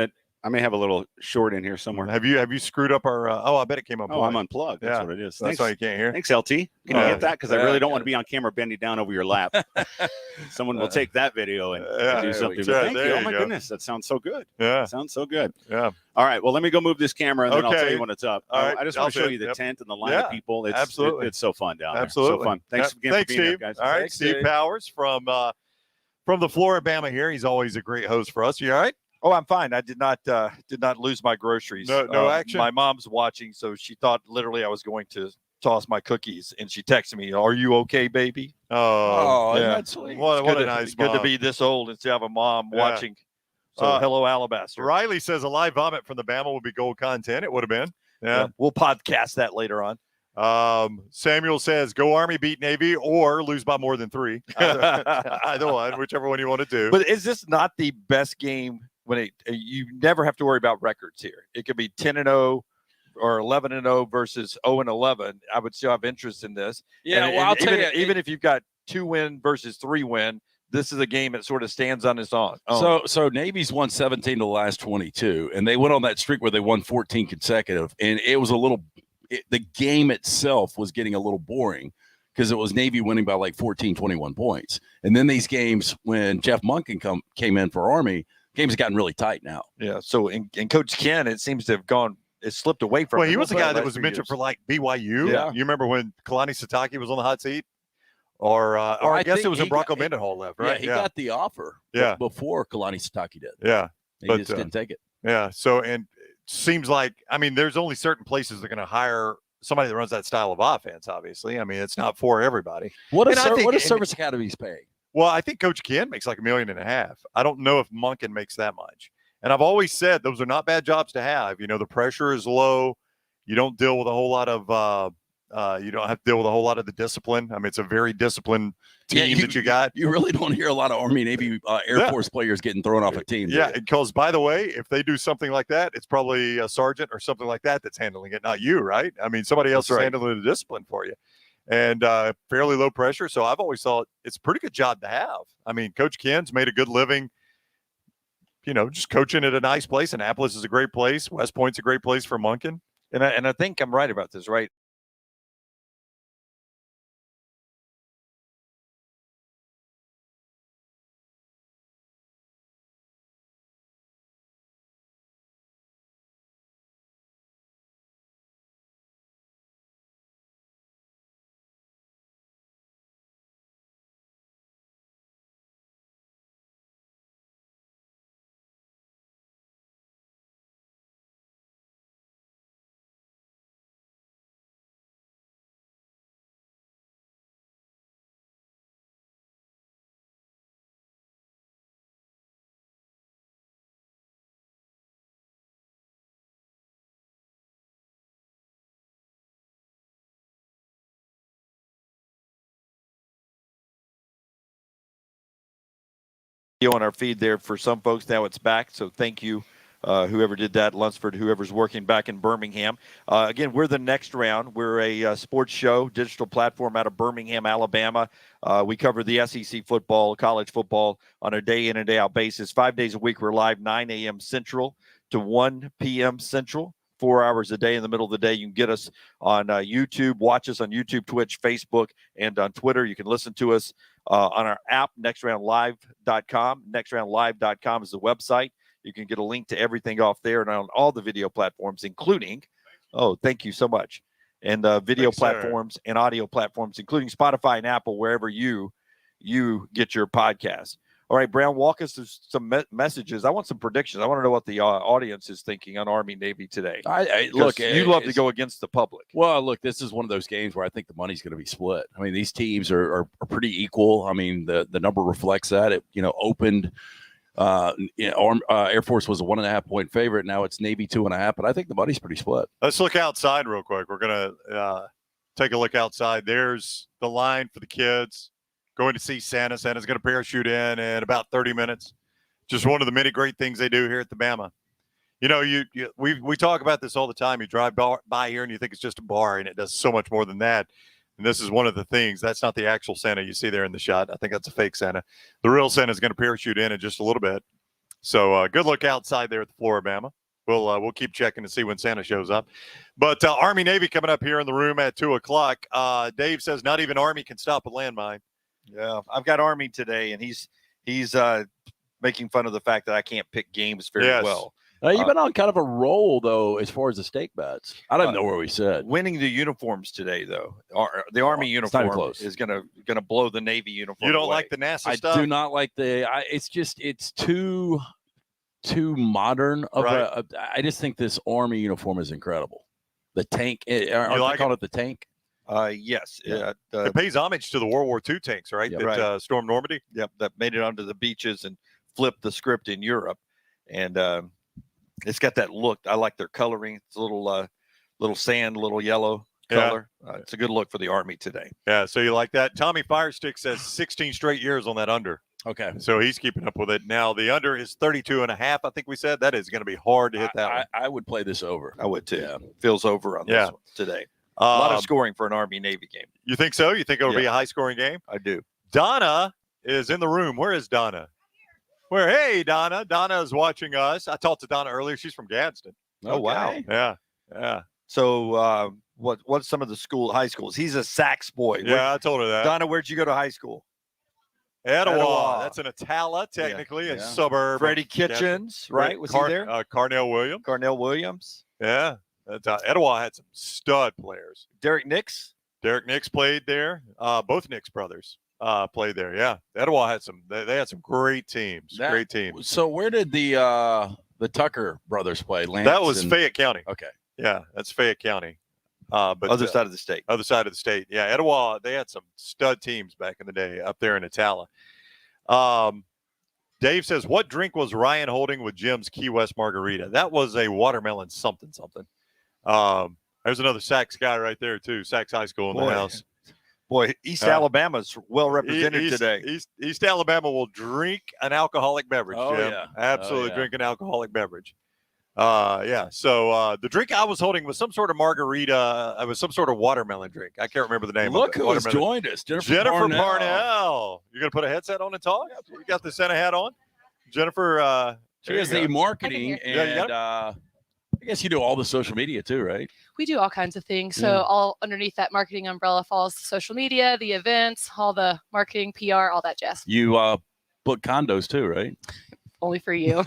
I may have a little short in here somewhere. Have you screwed up our? I bet it came up. Oh, I'm unplugged. That's what it is. That's why you can't hear. Thanks, LT. Can you hit that? Because I really don't want to be on camera bending down over your lap. Someone will take that video and do something. Thank you. Oh my goodness, that sounds so good. Yeah, sounds so good. Yeah. All right. Well, let me go move this camera and then I'll tell you when it's up. All right. I just want to show you the tent and the line of people. It's absolutely. It's so fun down there. Absolutely. So fun. Thanks again for being Steve. here, guys. All right, Thanks, Steve Powers from the Flora-Bama here. He's always a great host for us. You all right? Oh, I'm fine. I did not lose my groceries. No action? My mom's watching, so she thought literally I was going to toss my cookies, and she texted me, "Are you okay, baby?" Oh, yeah. That's sweet. What a nice good mom. to be this old and to have a mom watching. So hello, Alabaster. Riley says a live vomit from the Bama would be gold content. It would have been. Yeah. We'll podcast that later on. Samuel says, "Go Army, beat Navy, or lose by more than 3." Either one, whichever one you want to do. But is this not the best game when you never have to worry about records here? It could be 10-0 or 11-0 versus 0-11. I would still have interest in this. Yeah, And I'll tell you, even if you've got 2-win versus 3-win, this is a game that sort of stands on its own. So Navy's won 17 to the last 22, and they went on that streak where they won 14 consecutive, and it was the game itself was getting a little boring because it was Navy winning by like 14, 21 points. And then these games, when Jeff Monken came in for Army, games have gotten really tight now. Yeah. So in Coach Ken, it seems to have it slipped away from. Well, he was the guy that was mentioned for like BYU. Yeah. You remember when Kalani Sitake was on the hot seat? Or I guess it was when Bronco Mendenhall left, right? Yeah, he got the offer before Kalani Sitake did. Yeah. He just didn't take it. Yeah. So, and it seems like, I mean, there's only certain places they're going to hire somebody that runs that style of offense, obviously. I mean, it's not for everybody. What does Service Academies pay? Well, I think Coach Ken makes like $1.5 million. I don't know if Monken makes that much. And I've always said those are not bad jobs to have. You know, the pressure is low. You don't deal with a whole lot of you don't have to deal with a whole lot of the discipline. I mean, it's a very disciplined team that you got. You really don't hear a lot of Army, Navy, Air Force players getting thrown off a team. Yeah, because by the way, if they do something like that, it's probably a sergeant or something like that that's handling it, not you, right? I mean, somebody else is handling the discipline for you. And fairly low pressure. So I've always thought it's a pretty good job to have. I mean, Coach Ken's made a good living, you know, just coaching at a nice place. Annapolis is a great place. West Point's a great place for Monken. And I think I'm right about this, right? On our feed there for some folks. Now it's back, so thank you, whoever did that, Lunsford, whoever's working back in Birmingham. Again, we're the Next Round. We're a sports show, digital platform out of Birmingham, Alabama. We cover the SEC football, college football on a day in and day out basis. 5 days a week, we're live 9 a.m. Central to 1 p.m. Central. 4 hours a day in the middle of the day. You can get us on YouTube, watch us on YouTube, Twitch, Facebook, and on Twitter. You can listen to us on our app, nextroundlive.com. Nextroundlive.com is the website. You can get a link to everything off there and on all the video platforms, including, thank you so much, and video platforms and audio platforms, including Spotify and Apple, wherever you get your podcasts. All right, Brown, walk us through some messages. I want some predictions. I want to know what the audience is thinking on Army Navy today. Look, you love to go against the public. Well, look, this is one of those games where I think the money's going to be split. I mean, these teams are pretty equal. I mean, the number reflects that. It opened. Air Force was a 1.5 point favorite. Now it's Navy 2.5, but I think the money's pretty split. Let's look outside real quick. We're gonna take a look outside. There's the line for the kids. Going to see Santa. Santa's going to parachute in about 30 minutes. Just one of the many great things they do here at the Bama. You know, we talk about this all the time. You drive by here and you think it's just a bar, and it does so much more than that. And this is one of the things. That's not the actual Santa you see there in the shot. I think that's a fake Santa. The real Santa is going to parachute in just a little bit. So good look outside there at the Flora-Bama. We'll keep checking to see when Santa shows up. But Army Navy coming up here in the room at 2:00. Dave says not even Army can stop a landmine. Yeah, I've got Army today, and he's making fun of the fact that I can't pick games very well. You've been on kind of a roll, though, as far as the stake bets. I don't even know where we said. Winning the uniforms today, though. The Army uniform is gonna blow the Navy uniform. You don't away. like the NASA stuff? I do not like it's too modern of I just think this Army uniform is incredible. The tank, are they calling it the tank? Yes. Yeah. It pays homage to the World War II tanks, right? Yep. That stormed Normandy. Yep, that made it onto the beaches and flipped the script in Europe. And it's got that look. I like their coloring. It's a little sand, little yellow color. It's a good look for the Army today. Yeah, so you like that. Tommy Firestick says 16 straight years on that under. Okay. So he's keeping up with it. Now the under is 32.5, I think we said. That is going to be hard to hit that one. I would play this over. I would too. Yeah. Feels over on this one today. A lot of scoring for an Army-Navy game. You think so? You think it'll be a high-scoring game? I do. Donna is in the room. Where is Donna? Where? Hey, Donna. Donna is watching us. I talked to Donna earlier. She's from Gadsden. Oh, wow. Yeah. So what's some of the high schools? He's a Sax boy. Yeah, I told her that. Donna, where'd you go to high school? Etowah. That's in Attala, technically, a suburb. Freddie Kitchens, right? Was he there? Carnell Williams. Carnell Williams. Yeah. Etowah had some stud players. Derek Nix. Derek Nix played there. Both Nix brothers played there. Yeah. Etowah had they had some great teams. Great teams. So where did the Tucker brothers play? Lance that was Fayette County. Okay. Yeah, that's Fayette County. But other side of the state. Other side of the state. Yeah, Etowah, they had some stud teams back in the day up there in Attala. Dave says, what drink was Ryan holding with Jim's Key West margarita? That was a watermelon something. There's another Sax guy right there, too. Sax High School in the house. Boy, East Alabama's well represented today. East Alabama will drink an alcoholic beverage, Jim. Yeah. Absolutely drink an alcoholic beverage. So the drink I was holding was some sort of margarita. It was some sort of watermelon drink. I can't remember the name. Look of it. who has joined us, Jennifer Parnell. You're gonna put a headset on and talk? You got the Santa hat on, Jennifer. She has the marketing, and I guess you do all the social media too, right? We do all kinds of things. So all underneath that marketing umbrella falls social media, the events, all the marketing, PR, all that jazz. You book condos too, right? Only for you.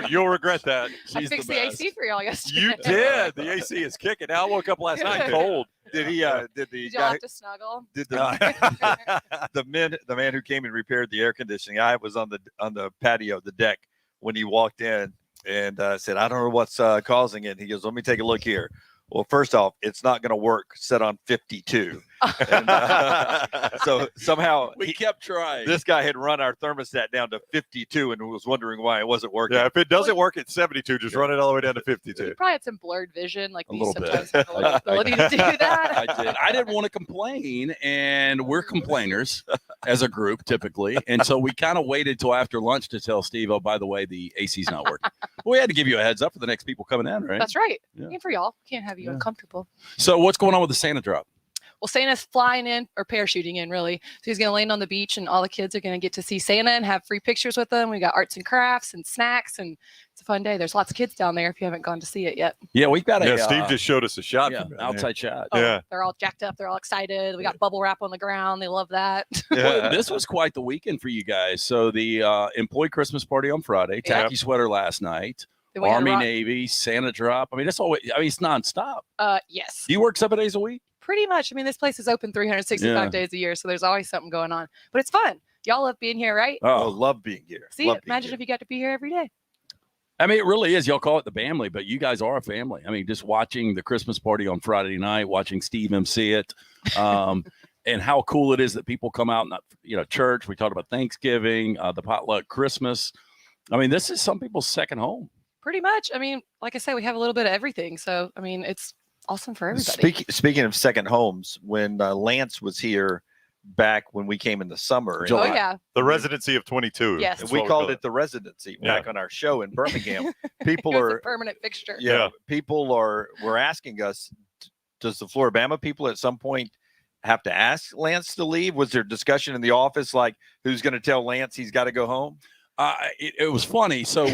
You'll regret that. I fixed the AC for y'all yesterday. You did. The AC is kicking. I woke up last night cold. Did he? Did y'all have to snuggle? Did the man who came and repaired the air conditioning? I was on the patio, the deck, when he walked in and said, "I don't know what's causing it." He goes, "Let me take a look here." Well, first off, it's not going to work set on 52. And, so somehow we kept trying. This guy had run our thermostat down to 52 and was wondering why it wasn't working. Yeah, if it doesn't work at 72, just run it all the way down to 52. You probably had some blurred vision, like we sometimes have the ability to do that. I did. I didn't want to complain, and we're complainers as a group typically, and so we kind of waited till after lunch to tell Steve, "Oh, by the way, the AC's not working." We had to give you a heads up for the next people coming in, right? That's right. Yeah. And for y'all, can't have you uncomfortable. So what's going on with the Santa drop? Well, Santa's flying in, or parachuting in, really. So he's going to land on the beach, and all the kids are going to get to see Santa and have free pictures with them. We got arts and crafts and snacks, and it's a fun day. There's lots of kids down there if you haven't gone to see it yet. Yeah, we've got a Steve just showed us a shot. Yeah, outside shot. Oh, they're all jacked up. They're all excited. We got bubble wrap on the ground. They love that. Well, this was quite the weekend for you guys. So the employee Christmas party on Friday, tacky sweater last night. Army, Navy, Santa drop. I mean, it's always. I mean, it's nonstop. Yes. Do you work 7 days a week? Pretty much. I mean, this place is open 365 days a year, so there's always something going on. But it's fun. Y'all love being here, right? Oh, love being here. See, imagine if you got to be here every day. I mean, it really is. Y'all call it the family, but you guys are a family. I mean, just watching the Christmas party on Friday night, watching Steve MC it, and how cool it is that people come out and church. We talked about Thanksgiving, the potluck Christmas. I mean, this is some people's second home. Pretty much. I mean, like I say, we have a little bit of everything. So, I mean, it's awesome for everybody. Speaking of second homes, when Lance was here back when we came in the summer. Oh, yeah. The residency of 22. Yes. We called it the residency back on our show in Birmingham. People are a permanent fixture. Yeah. People were asking us, does the Flora-Bama people at some point have to ask Lance to leave? Was there discussion in the office like who's going to tell Lance he's got to go home? It was funny. So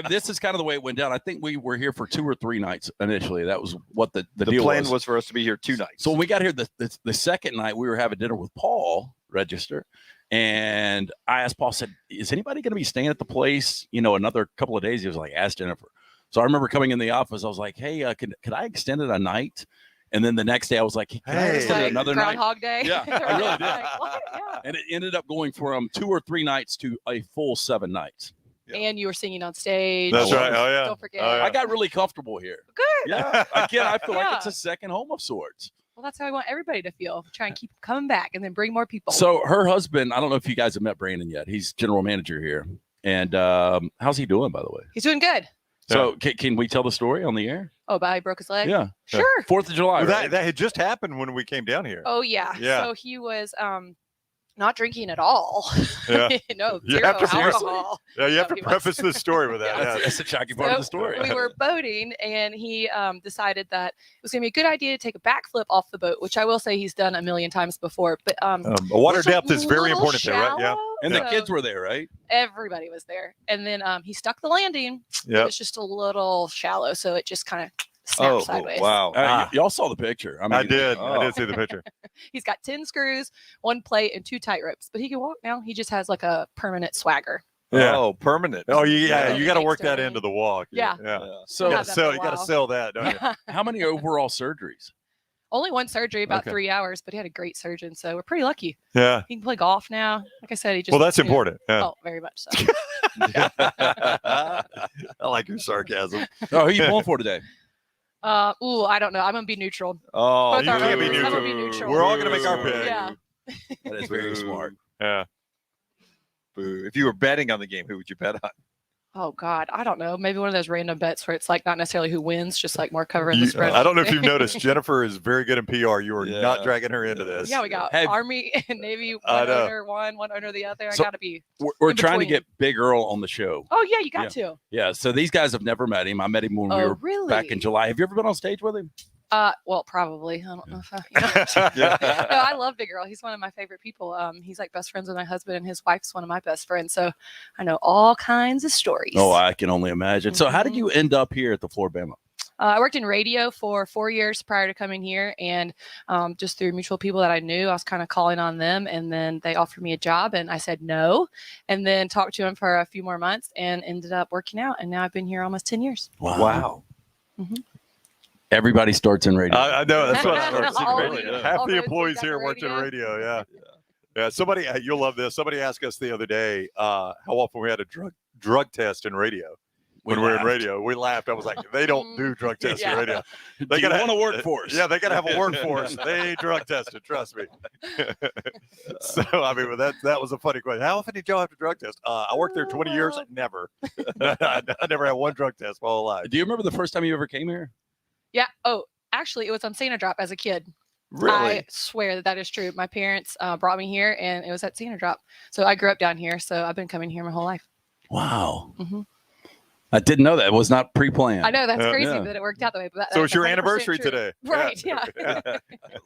this is kind of the way it went down. I think we were here for 2 or 3 nights initially. That was what the deal plan was for us to be here 2 nights. So when we got here the second night, we were having dinner with Paul Register. And I asked Paul, said, is anybody going to be staying at the place, another couple of days? He was like, ask Jennifer. So I remember coming in the office. I was like, hey, could I extend it a night? And then the next day I was like, hey, can I extend it another night? Groundhog Day. Yeah, I really did. Like, what? Yeah. And it ended up going from 2 or 3 nights to a full 7 nights. Yeah. And you were singing on stage. That's right. Oh, yeah. Don't forget. Oh, yeah. I got really comfortable here. Good. Yeah. Again, I feel like Yeah. it's a second home of sorts. Well, that's how I want everybody to feel. Try and keep coming back and then bring more people. So her husband, I don't know if you guys have met Brandon yet. He's general manager here. And how's he doing, by the way? He's doing good. So can we tell the story on the air? Oh, but he broke his leg? Yeah. Sure. 4th of July. Well, right? that had just happened when we came down here. Oh, yeah. Yeah. So he was not drinking at all. Yeah. No, You zero have to- alcohol. Yeah, you have No, to he was. preface this story with that. Yeah. Yeah. That's the shocking part of the story. We were boating, and he decided that it was going to be a good idea to take a backflip off the boat, which I will say he's done a million times before. But Water it's a depth is very little important there, right? Yeah. shallow, And the so kids were there, right? everybody was there. And then he stuck the landing. Yeah. It was just a little shallow, so it just kind of snapped sideways. wow. Y'all saw the picture. I did. I did see the picture. He's got 10 screws, 1 plate, and 2 tight ropes. But he can walk now. He just has like a permanent swagger. Yeah. Oh, permanent. Oh, yeah. Yeah. You got to work Thanks, that Tony. into the walk. Yeah. Yeah. So We'll You have got that for a to while. sell that, don't you? how many overall surgeries? Only 1 surgery, about Okay. 3 hours, but he had a great surgeon. So we're pretty lucky. Yeah. He can play golf now. Like I said, he just. Well, that's you know, important. Yeah. Oh, very much so. I like your sarcasm. Oh, who are you pulling for today? I don't know. I'm gonna be neutral. Oh, Both you our can't be owners. I'm gonna be neutral. neutral. We're all gonna make our Boo. pick. Yeah. That is very smart. Yeah. Boo. If you were betting on the game, who would you bet on? Oh God, I don't know. Maybe one of those random bets where it's like not necessarily who wins, just like more covering the spread. I don't know if you've noticed, Jennifer is very good in PR. You are Yeah. not dragging her into this. Yeah, we got Have- Army and Navy. I One know. owner one owner the other. So- I gotta be. We're In trying to between. get Big Earl on the show. Oh yeah, you got to. Yeah. So these guys have never met him. I met him when we Oh were really? back in July. Have you ever been on stage with him? Well, probably. I don't know if I. No, I love Big Earl. He's one of my favorite people. He's like best friends with my husband, and his wife's one of my best friends. So I know all kinds of stories. Oh, I can only imagine. So how did Mhm. you end up here at the Flora-Bama? I worked in radio for 4 years prior to coming here, and just through mutual people that I knew, I was kind of calling on them, and then they offered me a job, and I said no, and then talked to them for a few more months, and ended up working out, and now I've been here almost 10 years. Wow. Mhm. Everybody starts in radio. I know. That's what All I of was you. Half All the roads employees lead here down to worked in radio. radio. Yeah. Yeah. Somebody, you'll love this. Somebody asked us the other day how often we had a drug test in radio. When we were in laughed. radio, we laughed. I was like, they don't do drug tests in Yeah. radio. Do They you gotta want a workforce? Yeah, they got to have a workforce. They ain't drug tested. Trust me. So I mean, that was a funny question. How often did y'all have to drug test? I worked there 20 years. Never. I never had one drug test my whole life. Do you remember the first time you ever came here? Yeah. Oh, actually, it was on Santa Drop as a kid. I swear that is true. My parents brought me here, and it was at Santa Drop. So I grew up down here. So I've been coming here my whole life. Wow. Mhm. I didn't know that. It was not pre-planned. I know that's Yeah. crazy Yeah. that it worked out that way. But So it's your 100% anniversary true. today. Right. Yeah.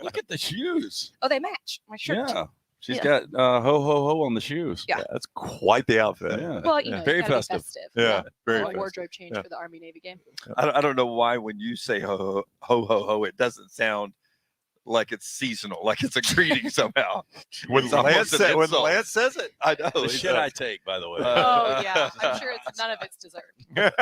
Look at the shoes. Oh, they match my shirt. Yeah. She's Yeah. got ho ho ho on the shoes. Yeah. That's quite the outfit. Yeah. Well, you Yeah. know, Very it's gotta be festive. Yeah, very A festive. wardrobe change Yeah. for the Army Navy game. I don't know why when you say ho ho ho ho, it doesn't sound like it's seasonal, like it's a greeting somehow. When It's almost Lance, an when insult. Lance says it, I know. The he shit does. I take, by the way. Oh yeah, I'm sure it's none of it's deserved.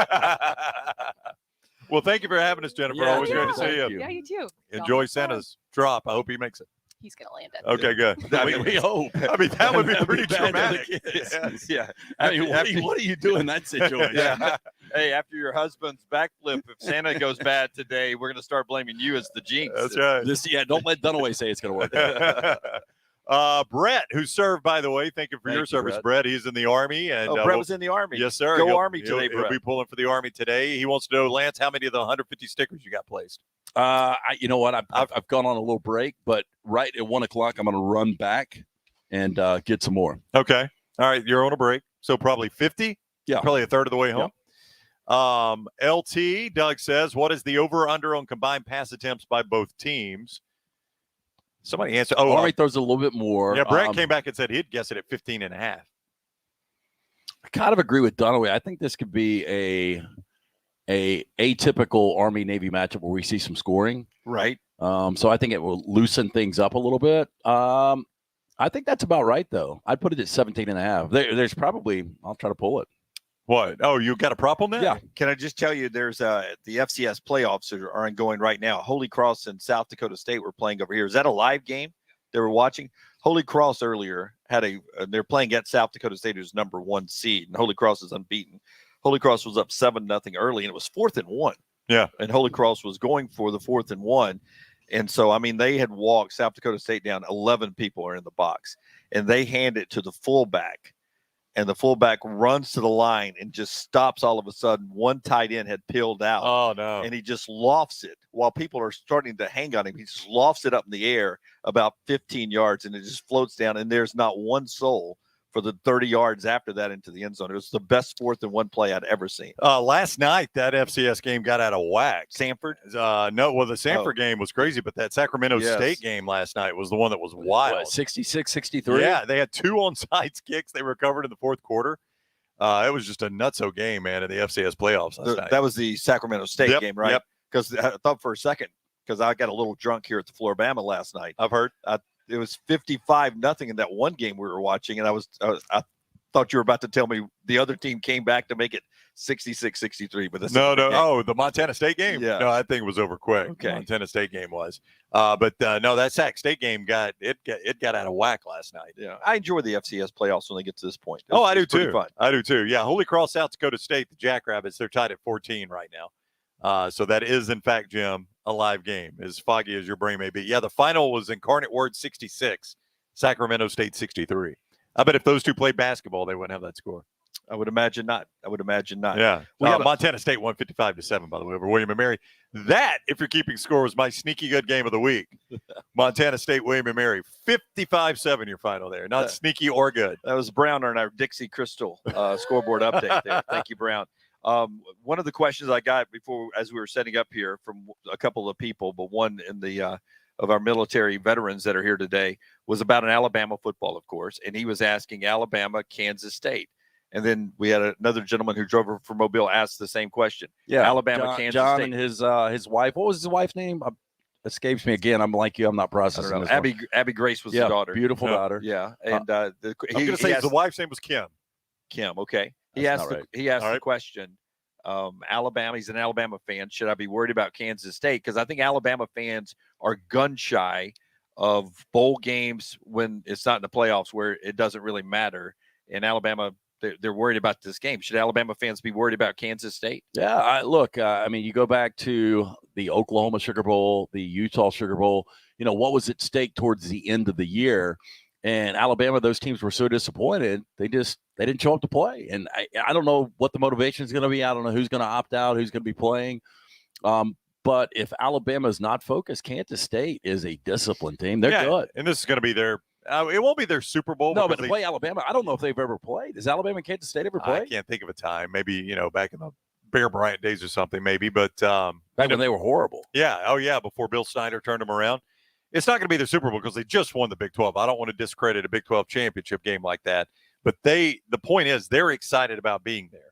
Well, thank you for having us, Jennifer. Yeah, Always yeah. great to see Thank you. you. Yeah, you too. Enjoy Y'all have fun. Santa's drop. I hope he makes it. He's gonna land it. Okay, good. we hope. I mean, that would be That'd pretty bad for the dramatic. kids. Yeah. I mean, what do you do in that situation? Yeah. Hey, after your husband's backflip, if Santa goes bad today, we're gonna start blaming you as the jinx. That's right. Don't let Dunaway say it's going to work. Brett, who served, by the way, thank you for Thank your you, service, Brett. Brett. He's in the Army. And Oh, Brett was in the Army. yes, sir. Go He'll- Army he'll- today, He'll Brett. be pulling for the Army today. He wants to know, Lance, how many of the 150 stickers you got placed? You know what? I've gone on a little break, but right at 1 o'clock, I'm going to run back and get some more. Okay. All right. You're on a break. So probably 50? Yeah. Probably a third of the way home. LT, Doug says, what is the over-under on combined pass attempts by both teams? Somebody answer. Oh, Army throws a little bit more. yeah. Brett came back and said he'd guess it at 15 and a half. I kind of agree with Dunaway. I think this could be a atypical Army-Navy matchup where we see some scoring. Right. So I think it will loosen things up a little bit. I think that's about right, though. I'd put it at 17.5. There's probably – I'll try to pull it. What? Oh, you got a prop on that? Yeah. Can I just tell you, there's the FCS playoffs are ongoing right now. Holy Cross and South Dakota State were playing over here. Is that a live game they were watching? Holy Cross earlier had they're playing at South Dakota State, who's #1 seed, and Holy Cross is unbeaten. Holy Cross was up 7-0 early, and it was 4th and 1. Yeah. And Holy Cross was going for the 4th and 1. And so, I mean, they had walked South Dakota State down. 11 people are in the box, and they hand it to the fullback. And the fullback runs to the line and just stops all of a sudden. One tight end had peeled out. Oh, no. And he just lofts it while people are starting to hang on him. He just lofts it up in the air about 15 yards, and it just floats down. And there's not one soul for the 30 yards after that into the end zone. It was the best 4th and 1 play I'd ever seen. Last night, that FCS game got out of whack. Sanford? No, well, the Sanford game was crazy, but that Sacramento State game last night was the one that was wild. 66-63? Yeah, they had 2 onside kicks. They recovered in the 4th quarter. It was just a nutso game, man, in the FCS playoffs last night. That was the Sacramento State game, right? Yep. Because I thought for a second, because I got a little drunk here at the Flora-Bama last night. I've heard. It was 55-0 in that one game we were watching, and I thought you were about to tell me the other team came back to make it 66-63. But that's No. Oh, the Montana State game? Yeah. No, that thing was over quick. Okay. The Montana State game was. But no, that Sac State game got out of whack last night. Yeah, I enjoy the FCS playoffs when they get to this point. I do it's pretty too. fun. I do too. Yeah, Holy Cross, South Dakota State, the Jackrabbits, they're tied at 14 right now. So that is, in fact, Jim, a live game, as foggy as your brain may be. Yeah, the final was Incarnate Word 66, Sacramento State 63. I bet if those two played basketball, they wouldn't have that score. I would imagine not. Yeah. We have Montana State won 55-7, by the way, over William and Mary. That, if you're keeping score, was my sneaky good game of the week. Montana State, William and Mary, 55-7 your final there. Not sneaky or good. That was Brown on our Dixie Crystal scoreboard update there. Thank you, Brown. One of the questions I got before, as we were setting up here, from a couple of people, but one in the of our military veterans that are here today, was about an Alabama football, of course, and he was asking Alabama, Kansas State. And then we had another gentleman who drove over from Mobile asked the same question. Yeah, Alabama, Kansas John State. and his wife. What was his wife's name? Escapes me again. I'm like you. I'm not processing this. Abby Grace was the daughter. Beautiful daughter. Yeah, and I'm going to say the wife's name was Kim. Kim. Okay. He That's asked not right. the question. Alabama. He's an Alabama fan. Should I be worried about Kansas State? Because I think Alabama fans are gun shy of bowl games when it's not in the playoffs, where it doesn't really matter. And Alabama, they're worried about this game. Should Alabama fans be worried about Kansas State? Yeah, I mean, you go back to the Oklahoma Sugar Bowl, the Utah Sugar Bowl. You know, what was at stake towards the end of the year? And Alabama, those teams were so disappointed. They didn't show up to play. And I don't know what the motivation is going to be. I don't know who's going to opt out, who's going to be playing. But if Alabama is not focused, Kansas State is a disciplined team. They're good. And this is going to be their it won't be their Super Bowl. No, but to play Alabama, I don't know if they've ever played. Has Alabama and Kansas State ever played? I can't think of a time. Maybe, back in the Bear Bryant days or something, maybe. But back when they were horrible. Yeah. Oh, yeah. Before Bill Snyder turned them around. It's not going to be their Super Bowl because they just won the Big 12. I don't want to discredit a Big 12 championship game like that. But the point is they're excited about being there.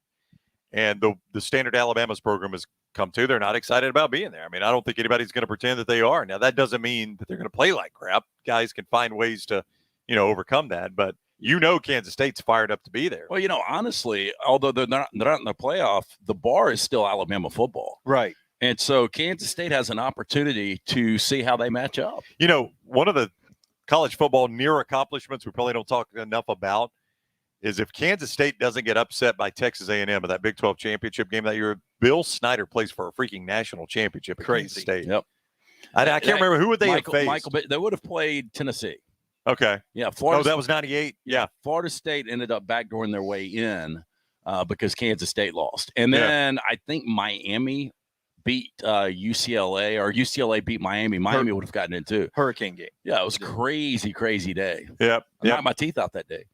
And the standard Alabama's program has come to. They're not excited about being there. I mean, I don't think anybody's going to pretend that they are. Now, that doesn't mean that they're going to play like crap. Guys can find ways to, overcome that. But Kansas State's fired up to be there. Well, honestly, although they're not in the playoff, the bar is still Alabama football. Right. And so Kansas State has an opportunity to see how they match up. One of the college football near accomplishments we probably don't talk enough about is if Kansas State doesn't get upset by Texas A&M at that Big 12 championship game that year, Bill Snyder plays for a freaking national championship at Kansas State. Yep. I can't remember who would they have faced. They would have played Tennessee. Okay. Yeah. Florida. That was 98. Yeah. Florida State ended up backdooring their way in because Kansas State lost. And then I think Miami beat UCLA, or UCLA beat Miami. Miami would have gotten in too. Hurricane game. Yeah, it was crazy day. Yep. I knocked my teeth out that day.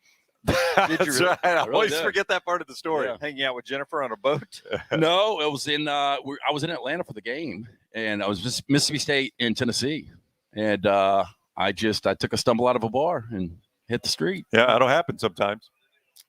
That's right. I always forget that part of the story. Yeah. Hanging out with Jennifer on a boat. No, it was in. I was in Atlanta for the game, and I was just Mississippi State in Tennessee, and I took a stumble out of a bar and hit the street. Yeah, that'll happen sometimes.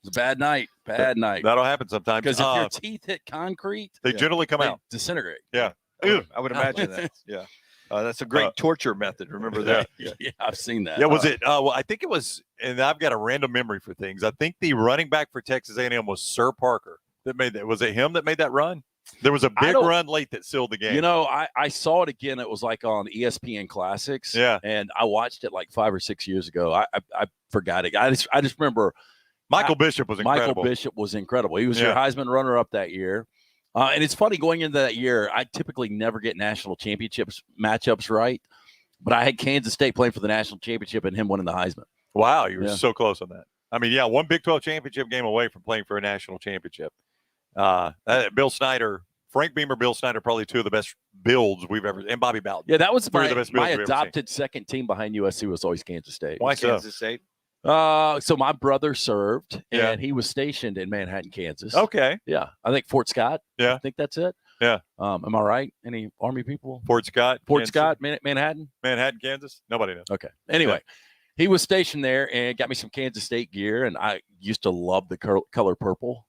It's a bad night. Bad night. That'll happen sometimes. Because if your teeth hit concrete, they generally come they out. disintegrate. Yeah. I would imagine that. Yeah. That's a great torture method. Remember that? Yeah, I've seen that. Yeah, was it? Well, I think it was, and I've got a random memory for things. I think the running back for Texas A&M was Sir Parker that made that. Was it him that made that run? There was a big run late that sealed the game. You know, I saw it again. It was like on ESPN Classics. Yeah. And I watched it like 5 or 6 years ago. I forgot it. I just remember Michael Bishop was incredible. Michael Bishop was incredible. He was Yeah. your Heisman runner-up that year. And it's funny, going into that year, I typically never get national championships matchups right. But I had Kansas State playing for the national championship and him winning the Heisman. Wow, you were so close on that. I mean, yeah, one Big 12 championship game away from playing for a national championship. Bill Snyder, Frank Beamer, Bill Snyder, probably two of the best builds we've ever, and Bobby Bowden. Yeah, that was Three of the best builds my we've ever seen. adopted second team behind USC was always Kansas State. Why so? Kansas State. So my brother served, and Yeah. he was stationed in Manhattan, Kansas. Okay. Yeah, I think Fort Scott. Yeah. I think that's it. Yeah. Am I right? Any Army people? Fort Scott. Fort Kansas, Scott, Manhattan. Manhattan, Kansas. Nobody knows. Okay. Anyway, he was stationed there and got me some Kansas State gear, and I used to love the color purple,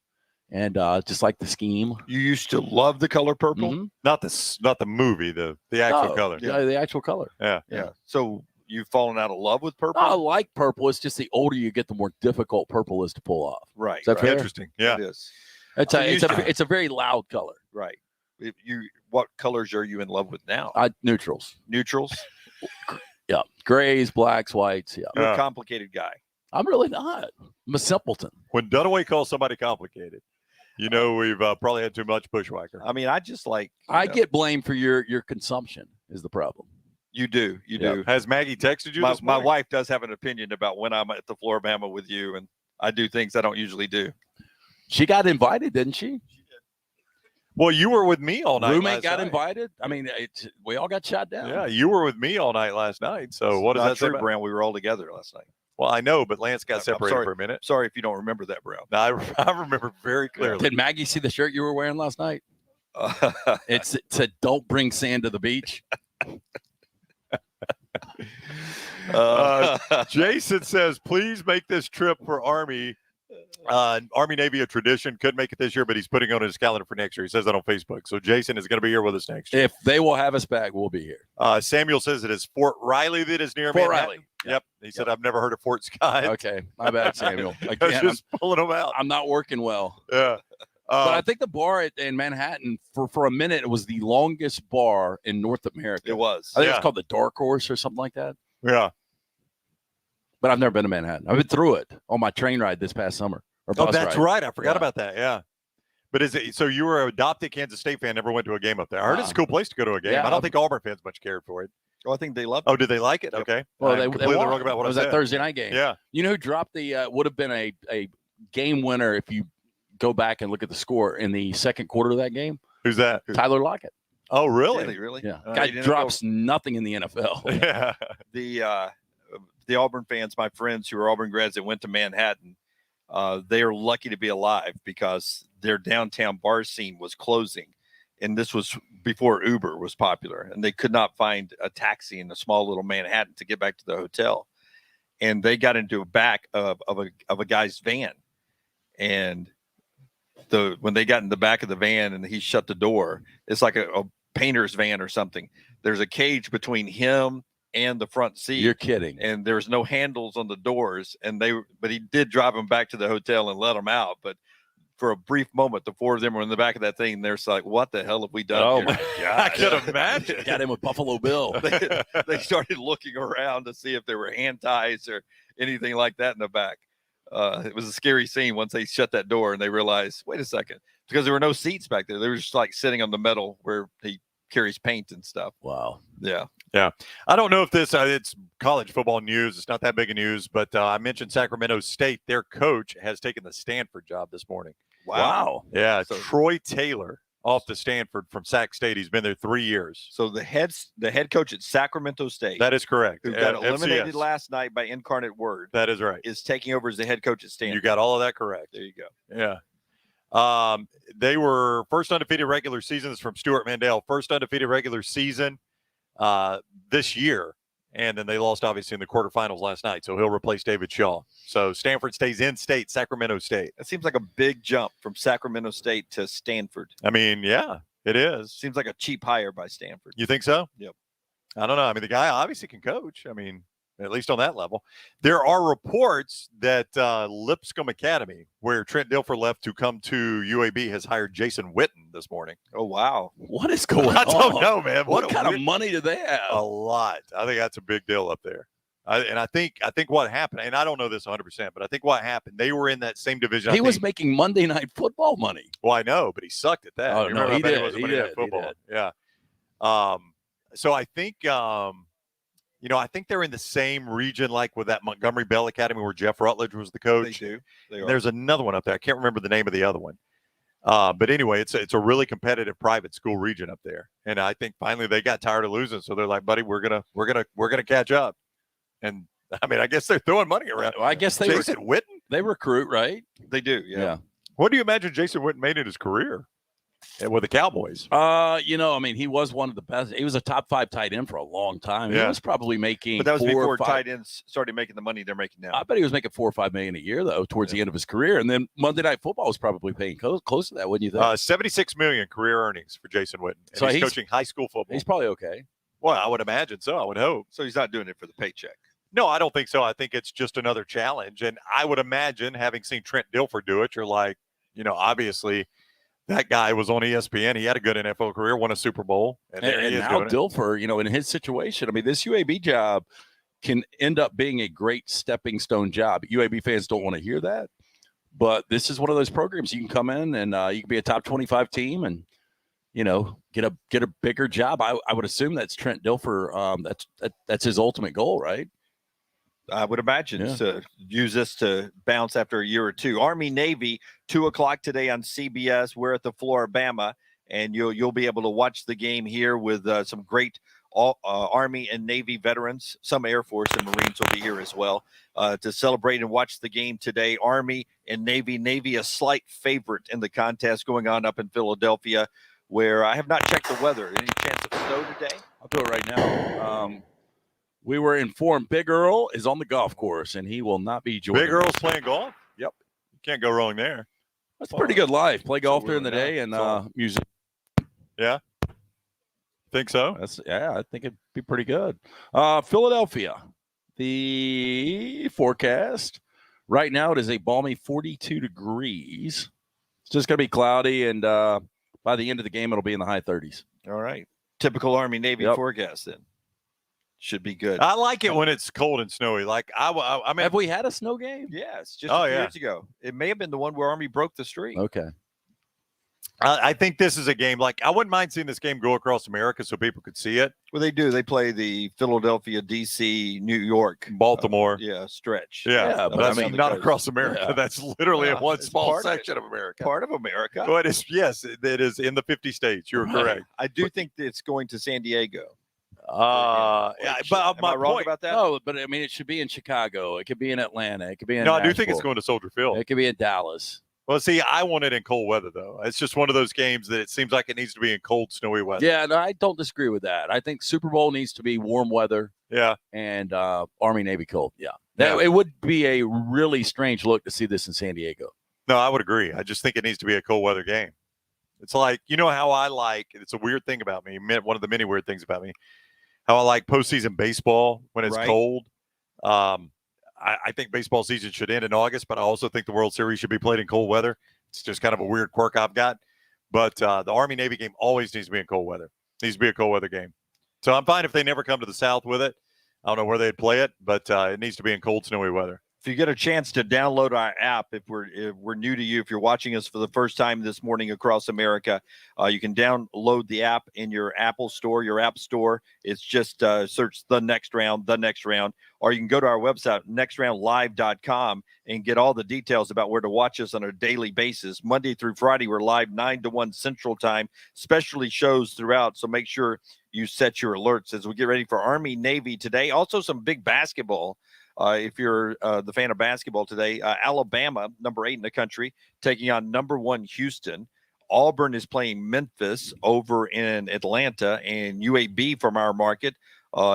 and just like the scheme. You used to love the color purple. Mhm. Not the movie, the actual No, color. Yeah, the actual color. Yeah. Yeah. So you've fallen out of love with purple. I like purple. It's just the older you get, the more difficult purple is to pull off. Right. Is that right. fair? Interesting. Yeah. It is. It's a very loud color. Right. What colors are you in love with now? Neutrals. Neutrals. Yeah. Grays, blacks, whites. Yeah. You're a complicated guy. I'm really not. I'm a simpleton. When Dunaway calls somebody complicated, you know we've probably had too much bushwhacker. I mean, I just like. I get blamed for your consumption is the problem. You do. You do. Has Maggie texted you this My morning? wife does have an opinion about when I'm at the Flora-Bama with you, and I do things I don't usually do. She got invited, didn't she? Well, you were with me all night. Roommate last got night. invited. I mean, we all got shot down. Yeah, you were with me all night last night. So what does Not that say true, about- Brown? We were all together last night. Well, I know, but Lance got I'm separated sorry. for a minute. Sorry if you don't remember that, Brown. No, I remember very clearly. Did Maggie see the shirt you were wearing last night? It said, "Don't bring sand to the beach." Jason says, please make this trip for Army. Army-Navy a tradition. Couldn't make it this year, but he's putting on his calendar for next year. He says that on Facebook. So Jason is going to be here with us next year. If they will have us back, we'll be here. Samuel says it is Fort Riley that is near Fort Manhattan. Riley. Yep. He said, I've never heard of Fort Scott. Okay, my bad, Samuel. I was Again, just pulling them out. I'm not working well. Yeah. But I think the bar in Manhattan, for a minute, it was the longest bar in North America. It was. I think Yeah. it's called the Dark Horse or something like that. Yeah. But I've never been to Manhattan. I've been through it on my train ride this past summer. Or Oh, bus that's ride. right. I forgot Yeah. about that. Yeah. But is it so you were an adopted Kansas State fan, never went to a game up there? I heard it's a cool place to go to a game. yeah, I don't think Auburn fans much cared for it. Oh, I think they loved. Oh, did they like it? Okay. Well, I'm they completely won. wrong about what it I was said. that Thursday night game. Yeah. You know who dropped the would have been a game winner if you go back and look at the score in the second quarter of that game? Who's that? Tyler Lockett. Oh, really? Really? Yeah. I Guy didn't know. drops nothing in the NFL. Yeah. The Auburn fans, my friends who are Auburn grads that went to Manhattan, they are lucky to be alive because their downtown bar scene was closing. And this was before Uber was popular. And they could not find a taxi in a small little Manhattan to get back to the hotel. And they got into a back of a guy's van. And when they got in the back of the van and he shut the door, it's like a painter's van or something. There's a cage between him and the front seat. You're kidding. And there's no handles on the doors. But he did drive them back to the hotel and let them out. But for a brief moment, the four of them were in the back of that thing. And they're like, what the hell have we done? Oh, here? my God. I could imagine. Got him with Buffalo Bill. They started looking around to see if there were hand ties or anything like that in the back. It was a scary scene once they shut that door and they realized, wait a second, because there were no seats back there. They were just like sitting on the metal where he carries paint and stuff. Wow. Yeah. Yeah. I don't know if this, it's college football news. It's not that big a news, but I mentioned Sacramento State. Their coach has taken the Stanford job this morning. Wow. Yeah. So- Troy Taylor off to Stanford from Sac State. He's been there 3 years. So the head coach at Sacramento State, That is correct. who got eliminated FCS. last night by Incarnate Word, That is right. is taking over as the head coach at Stanford. You got all of that correct. There you go. Yeah. They were first undefeated regular season. This is from Stuart Mandel. First undefeated regular season this year And then they lost, obviously, in the quarterfinals last night. So he'll replace David Shaw. So Stanford stays in state, Sacramento State. That seems like a big jump from Sacramento State to Stanford. I mean, yeah, it is. Seems like a cheap hire by Stanford. You think so? Yep. I don't know. I mean, the guy obviously can coach. I mean, at least on that level. There are reports that Lipscomb Academy, where Trent Dilfer left to come to UAB, has hired Jason Witten this morning. Oh, wow. What is going on? I don't know, man. What kind of money do they have? A lot. I think that's a big deal up there. I think what happened, and I don't know this 100%, but I think what happened, they were in that same division. He was making Monday Night Football money. Well, I know, but he sucked at that. Oh, You no, remember he how bad did. was at He Monday Night did. He Football? did. Yeah. So I think, I think they're in the same region, like with that Montgomery Bell Academy where Jeff Rutledge was the coach. They do. They are. There's another one up there. I can't remember the name of the other one. But anyway, it's a really competitive private school region up there, and I think finally they got tired of losing, so they're like, "Buddy, we're gonna catch up." And I mean, I guess they're throwing money around. Well, I guess Jason Witten. they recruit, right? They do. Yeah. What do you imagine Jason Witten made in his career with the Cowboys? I mean, he was one of the best. He was a top 5 tight end for a long time. He Yeah. was probably making. But that was 4 or before 5 tight ends started making the money they're making now. I bet he was making $4 or $5 million a year though, towards the end of his career. And then Monday Night Football was probably paying close to that, wouldn't you think? $76 million career earnings for Jason Witten. And So he's he's- coaching high school football. He's probably okay. Well, I would imagine so. I would hope. So he's not doing it for the paycheck. No, I don't think so. I think it's just another challenge. And I would imagine, having seen Trent Dilfer do it, you're like, obviously that guy was on ESPN. He had a good NFL career, won a Super Bowl. And there he And is now doing it. Dilfer, in his situation, I mean, this UAB job can end up being a great stepping stone job. UAB fans don't want to hear that, but this is one of those programs you can come in and you can be a top 25 team and get a bigger job. I would assume that's Trent Dilfer. That's his ultimate goal, right? I would imagine Yeah. to use this to bounce after a year or two. Army Navy, 2:00 today on CBS. We're at the Flora-Bama, and you'll be able to watch the game here with some great Army and Navy veterans. Some Air Force and Marines will be here as well to celebrate and watch the game today. Army and Navy. Navy a slight favorite in the contest going on up in Philadelphia, where I have not checked the weather. Any chance of snow today? I'll do it right now. We were informed Big Earl is on the golf course, and he will not be joining Big Earl's us. playing golf? Yep. You can't go wrong there. That's a pretty good life. Play golf during the yeah, day and it's all- music. Think so? I think it'd be pretty good. Philadelphia, the forecast right now it is a balmy 42 degrees. It's just going to be cloudy, and by the end of the game, it'll be in the high 30s. All right. Typical Army Navy Yep. forecast then. Should be good. I like it when it's cold and snowy. Like I mean, Have we had a snow game? Yes, just Oh, a few yeah. years ago. It may have been the one where Army broke the streak. Okay. I think this is a game. Like I wouldn't mind seeing this game go across America so people could see it. Well, they do. They play the Philadelphia, D.C., New York, Baltimore. stretch. Yeah, but that's I mean- not across America. Yeah. That's literally Yeah, one it's small part of it. section of America. Part of America. But yes, it is in the 50 states. You're Right. correct. I do think that it's going to San Diego. Yeah, but Am my I wrong point. about that? No, but I mean, it should be in Chicago. It could be in Atlanta. It could be in No, I do think it's Nashville. going to Soldier Field. It could be in Dallas. Well, see, I want it in cold weather though. It's just one of those games that it seems like it needs to be in cold, snowy weather. Yeah, no, I don't disagree with that. I think Super Bowl needs to be warm weather Yeah. and Army Navy cold. Yeah. It would be a really strange look to see this in San Diego. No, I would agree. I just think it needs to be a cold weather game. It's like, how I like, it's a weird thing about me, one of the many weird things about me, how I like postseason baseball when it's Right. cold. I think baseball season should end in August, but I also think the World Series should be played in cold weather. It's just kind of a weird quirk I've got. But the Army-Navy game always needs to be in cold weather. It needs to be a cold weather game. So I'm fine if they never come to the South with it. I don't know where they'd play it, but it needs to be in cold, snowy weather. If you get a chance to download our app, if we're new to you, if you're watching us for the first time this morning across America, you can download the app in your Apple store, your app store. It's just search the next round, or you can go to our website, nextroundlive.com, and get all the details about where to watch us on a daily basis. Monday through Friday, we're live 9 to 1 Central Time, specialty shows throughout. So make sure you set your alerts as we get ready for Army Navy today. Also, some big basketball. If you're the fan of basketball today, Alabama, number 8 in the country, taking on number 1 Houston. Auburn is playing Memphis over in Atlanta, and UAB from our market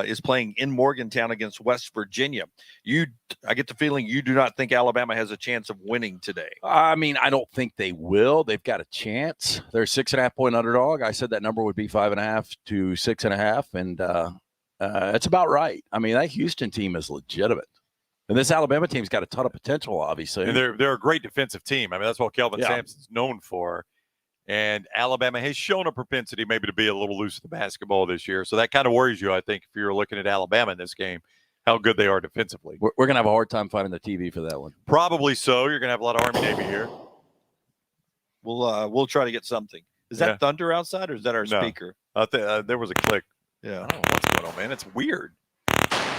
is playing in Morgantown against West Virginia. I get the feeling you do not think Alabama has a chance of winning today. I mean, I don't think they will. They've got a chance. They're a 6.5-point underdog. I said that number would be 5.5 to 6.5, and it's about right. I mean, that Houston team is legitimate. And this Alabama team's got a ton of potential, obviously. And they're a great defensive team. I mean, that's what Kelvin Sampson's known for. And Alabama has shown a propensity maybe to be a little loose with the basketball this year. So that kind of worries you, I think, if you're looking at Alabama in this game, how good they are defensively. We're going to have a hard time finding the TV for that one. Probably so. You're going to have a lot of Army-Navy here. We'll try to get something. Is that thunder outside, or is that our speaker? There was a click. Yeah. I don't know what's going on, man. It's weird.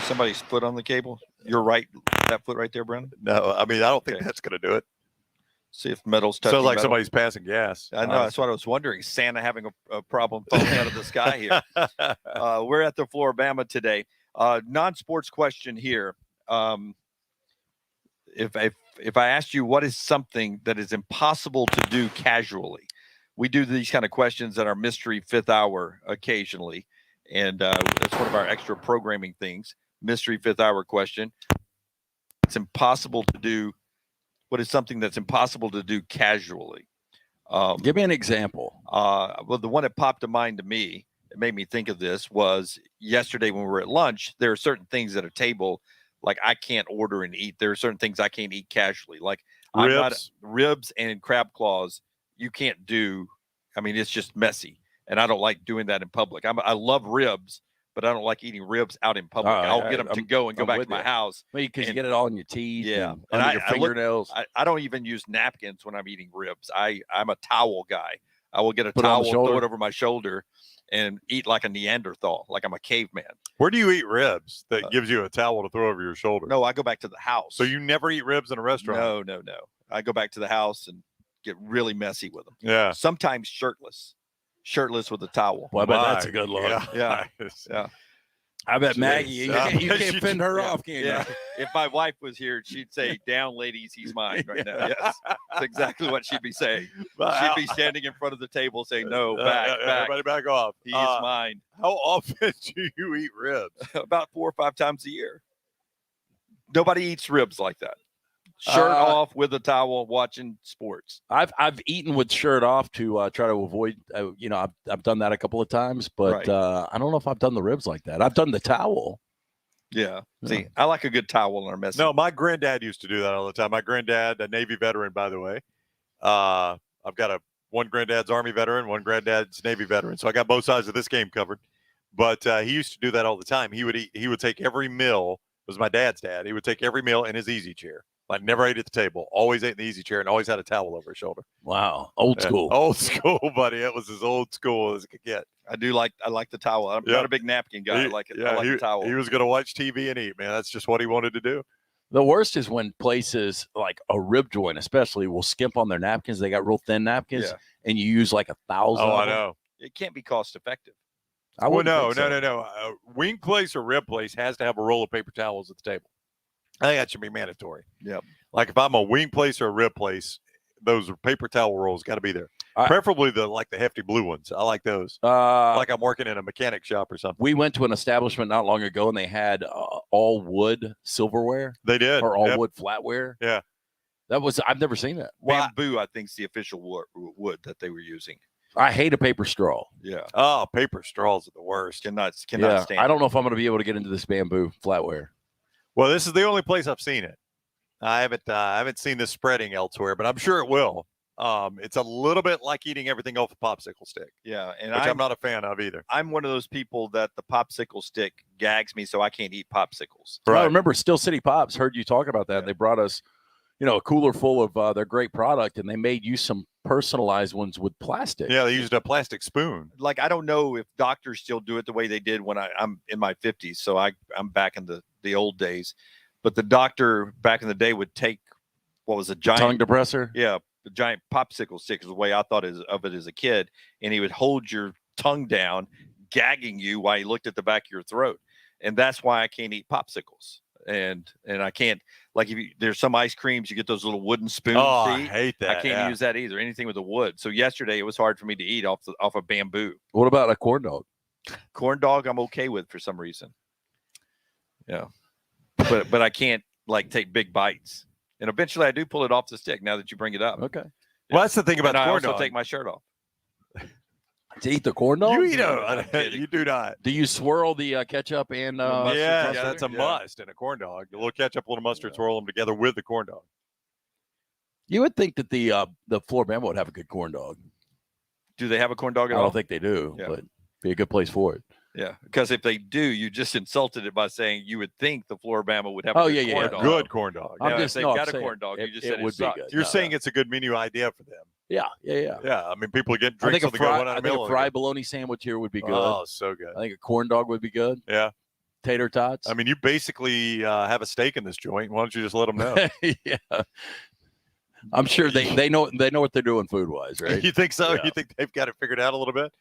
Somebody's foot on the cable. You're right. That foot right there, Brennan. No, I mean, I don't think that's going to do it. See if metal's touching. Sounds like metal. somebody's passing gas. I know. That's what I was wondering. Santa having a problem falling out of the sky here. We're at the Flora-Bama today. Non-sports question here. If I asked you what is something that is impossible to do casually, we do these kind of questions at our mystery fifth hour occasionally, and that's one of our extra programming things. Mystery fifth hour question. It's impossible to do. What is something that's impossible to do casually? Give me an example. Well, the one that popped to mind to me, it made me think of this, was yesterday when we were at lunch. There are certain things at a table, like I can't order and eat. There are certain things I can't eat casually, like ribs and crab claws. You can't do. I mean, it's just messy, and I don't like doing that in public. I love ribs, but I don't like eating ribs out in public. I'll get them to go and go back to my house. Because you get it all in your teeth. Yeah. And under your fingernails. I don't even use napkins when I'm eating ribs. I'm a towel guy. I will get a Put it on the towel, shoulder. throw it over my shoulder, and eat like a Neanderthal, like I'm a caveman. Where do you eat ribs that gives you a towel to throw over your shoulder? No, I go back to the house. So you never eat ribs in a restaurant? No. I go back to the house and get really messy with them. Yeah. Sometimes shirtless with a towel. Well, I bet that's a good look. Yeah. I bet Maggie, you can't She- fend her off, can you? Yeah. If my wife was here, she'd say, "Down, ladies, he's mine right now." Yes, that's exactly what she'd be saying. She'd be standing in front of the table saying, "No, back. Everybody back off. He is mine." How often do you eat ribs? About 4 or 5 times a year. Nobody eats ribs like that. Shirt off with a towel, watching sports. I've eaten with shirt off to try to avoid. I've done that a couple of times, but I don't know if I've done the ribs like that. I've done the towel. Yeah. See, I like a good towel in our mess. No, my granddad used to do that all the time. My granddad, a Navy veteran, by the way. I've got one granddad's Army veteran, one granddad's Navy veteran. So I got both sides of this game covered. But he used to do that all the time. He would take every meal. It was my dad's dad. He would take every meal in his easy chair. Like never ate at the table. Always ate in the easy chair and always had a towel over his shoulder. Wow, old school. Old school, buddy. It was as old school as it could get. I like the towel. I'm not a big napkin guy. I like it. I like the towel. He was going to watch TV and eat, man. That's just what he wanted to do. The worst is when places like a rib joint, especially, will skimp on their napkins. They got real thin napkins, and you use like 1,000. Oh, I know. It can't be cost effective. No. Wing place or rib place has to have a roll of paper towels at the table. I think that should be mandatory. Yep. Like if I'm a wing place or a rib place, those paper towel rolls got to be there. Preferably the hefty blue ones. I like those. Like I'm working in a mechanic shop or something. We went to an establishment not long ago, and they had all wood silverware. They did, or all wood flatware. Yeah, I've never seen that. Bamboo, I think, is the official wood that they were using. I hate a paper straw. Yeah. Oh, paper straws are the worst. Cannot stand. I don't know if I'm going to be able to get into this bamboo flatware. Well, this is the only place I've seen it. I haven't seen this spreading elsewhere, but I'm sure it will. It's a little bit like eating everything off a popsicle stick. Yeah, and I'm not a fan of either. I'm one of those people that the popsicle stick gags me, so I can't eat popsicles. Right. I remember Steel City Pops heard you talking about that. Yeah. They brought us, a cooler full of their great product, and they made you some personalized ones with plastic. Yeah, they used a plastic spoon. Like I don't know if doctors still do it the way they did when I'm in my 50s, so I'm back in the old days. But the doctor back in the day would take what was a giant tongue depressor. Yeah, the giant popsicle stick is the way I thought of it as a kid, and he would hold your tongue down, gagging you while he looked at the back of your throat, and that's why I can't eat popsicles. And I can't, like, there's some ice creams, you get those little wooden spoons. Oh, I hate that. I can't use that either. Anything with a wood. So yesterday it was hard for me to eat off of bamboo. What about a corn dog? Corn dog, I'm okay with for some reason. Yeah, but I can't like take big bites, and eventually I do pull it off the stick. Now that you bring it up, Okay. Well, that's the thing about and I corn also dog. take my shirt off. To eat the corn dog? You eat I'm it. kidding. You do not. Do you swirl the ketchup and mustard Yes, together? that's a Yeah. must in a corn dog. A little ketchup, a little mustard, swirl them together with the corn dog. You would think that the Flora-Bama would have a good corn dog. Do they have a corn dog I at all? don't think they do, Yeah. but be a good place for it. Yeah, because if they do, you just insulted it by saying you would think the Flora-Bama would have Oh, a good yeah, corn yeah. dog. Good corn dog. I'm Now, just if they've no, I'm got a saying corn dog, you it- just it said it would be sucked. good. You're No, saying no. it's a good menu idea for them. Yeah. Yeah, I mean, people get I think drinks a on the go. One I on a think meal. a fried bologna sandwich here would be good. Oh, so good. I think a corn dog would be good. Yeah. Tater tots. I mean, you basically have a stake in this joint. Why don't you just let them know? yeah. I'm sure they know what they're doing food wise, right? You think so? Yeah. You think they've got it figured out a little bit?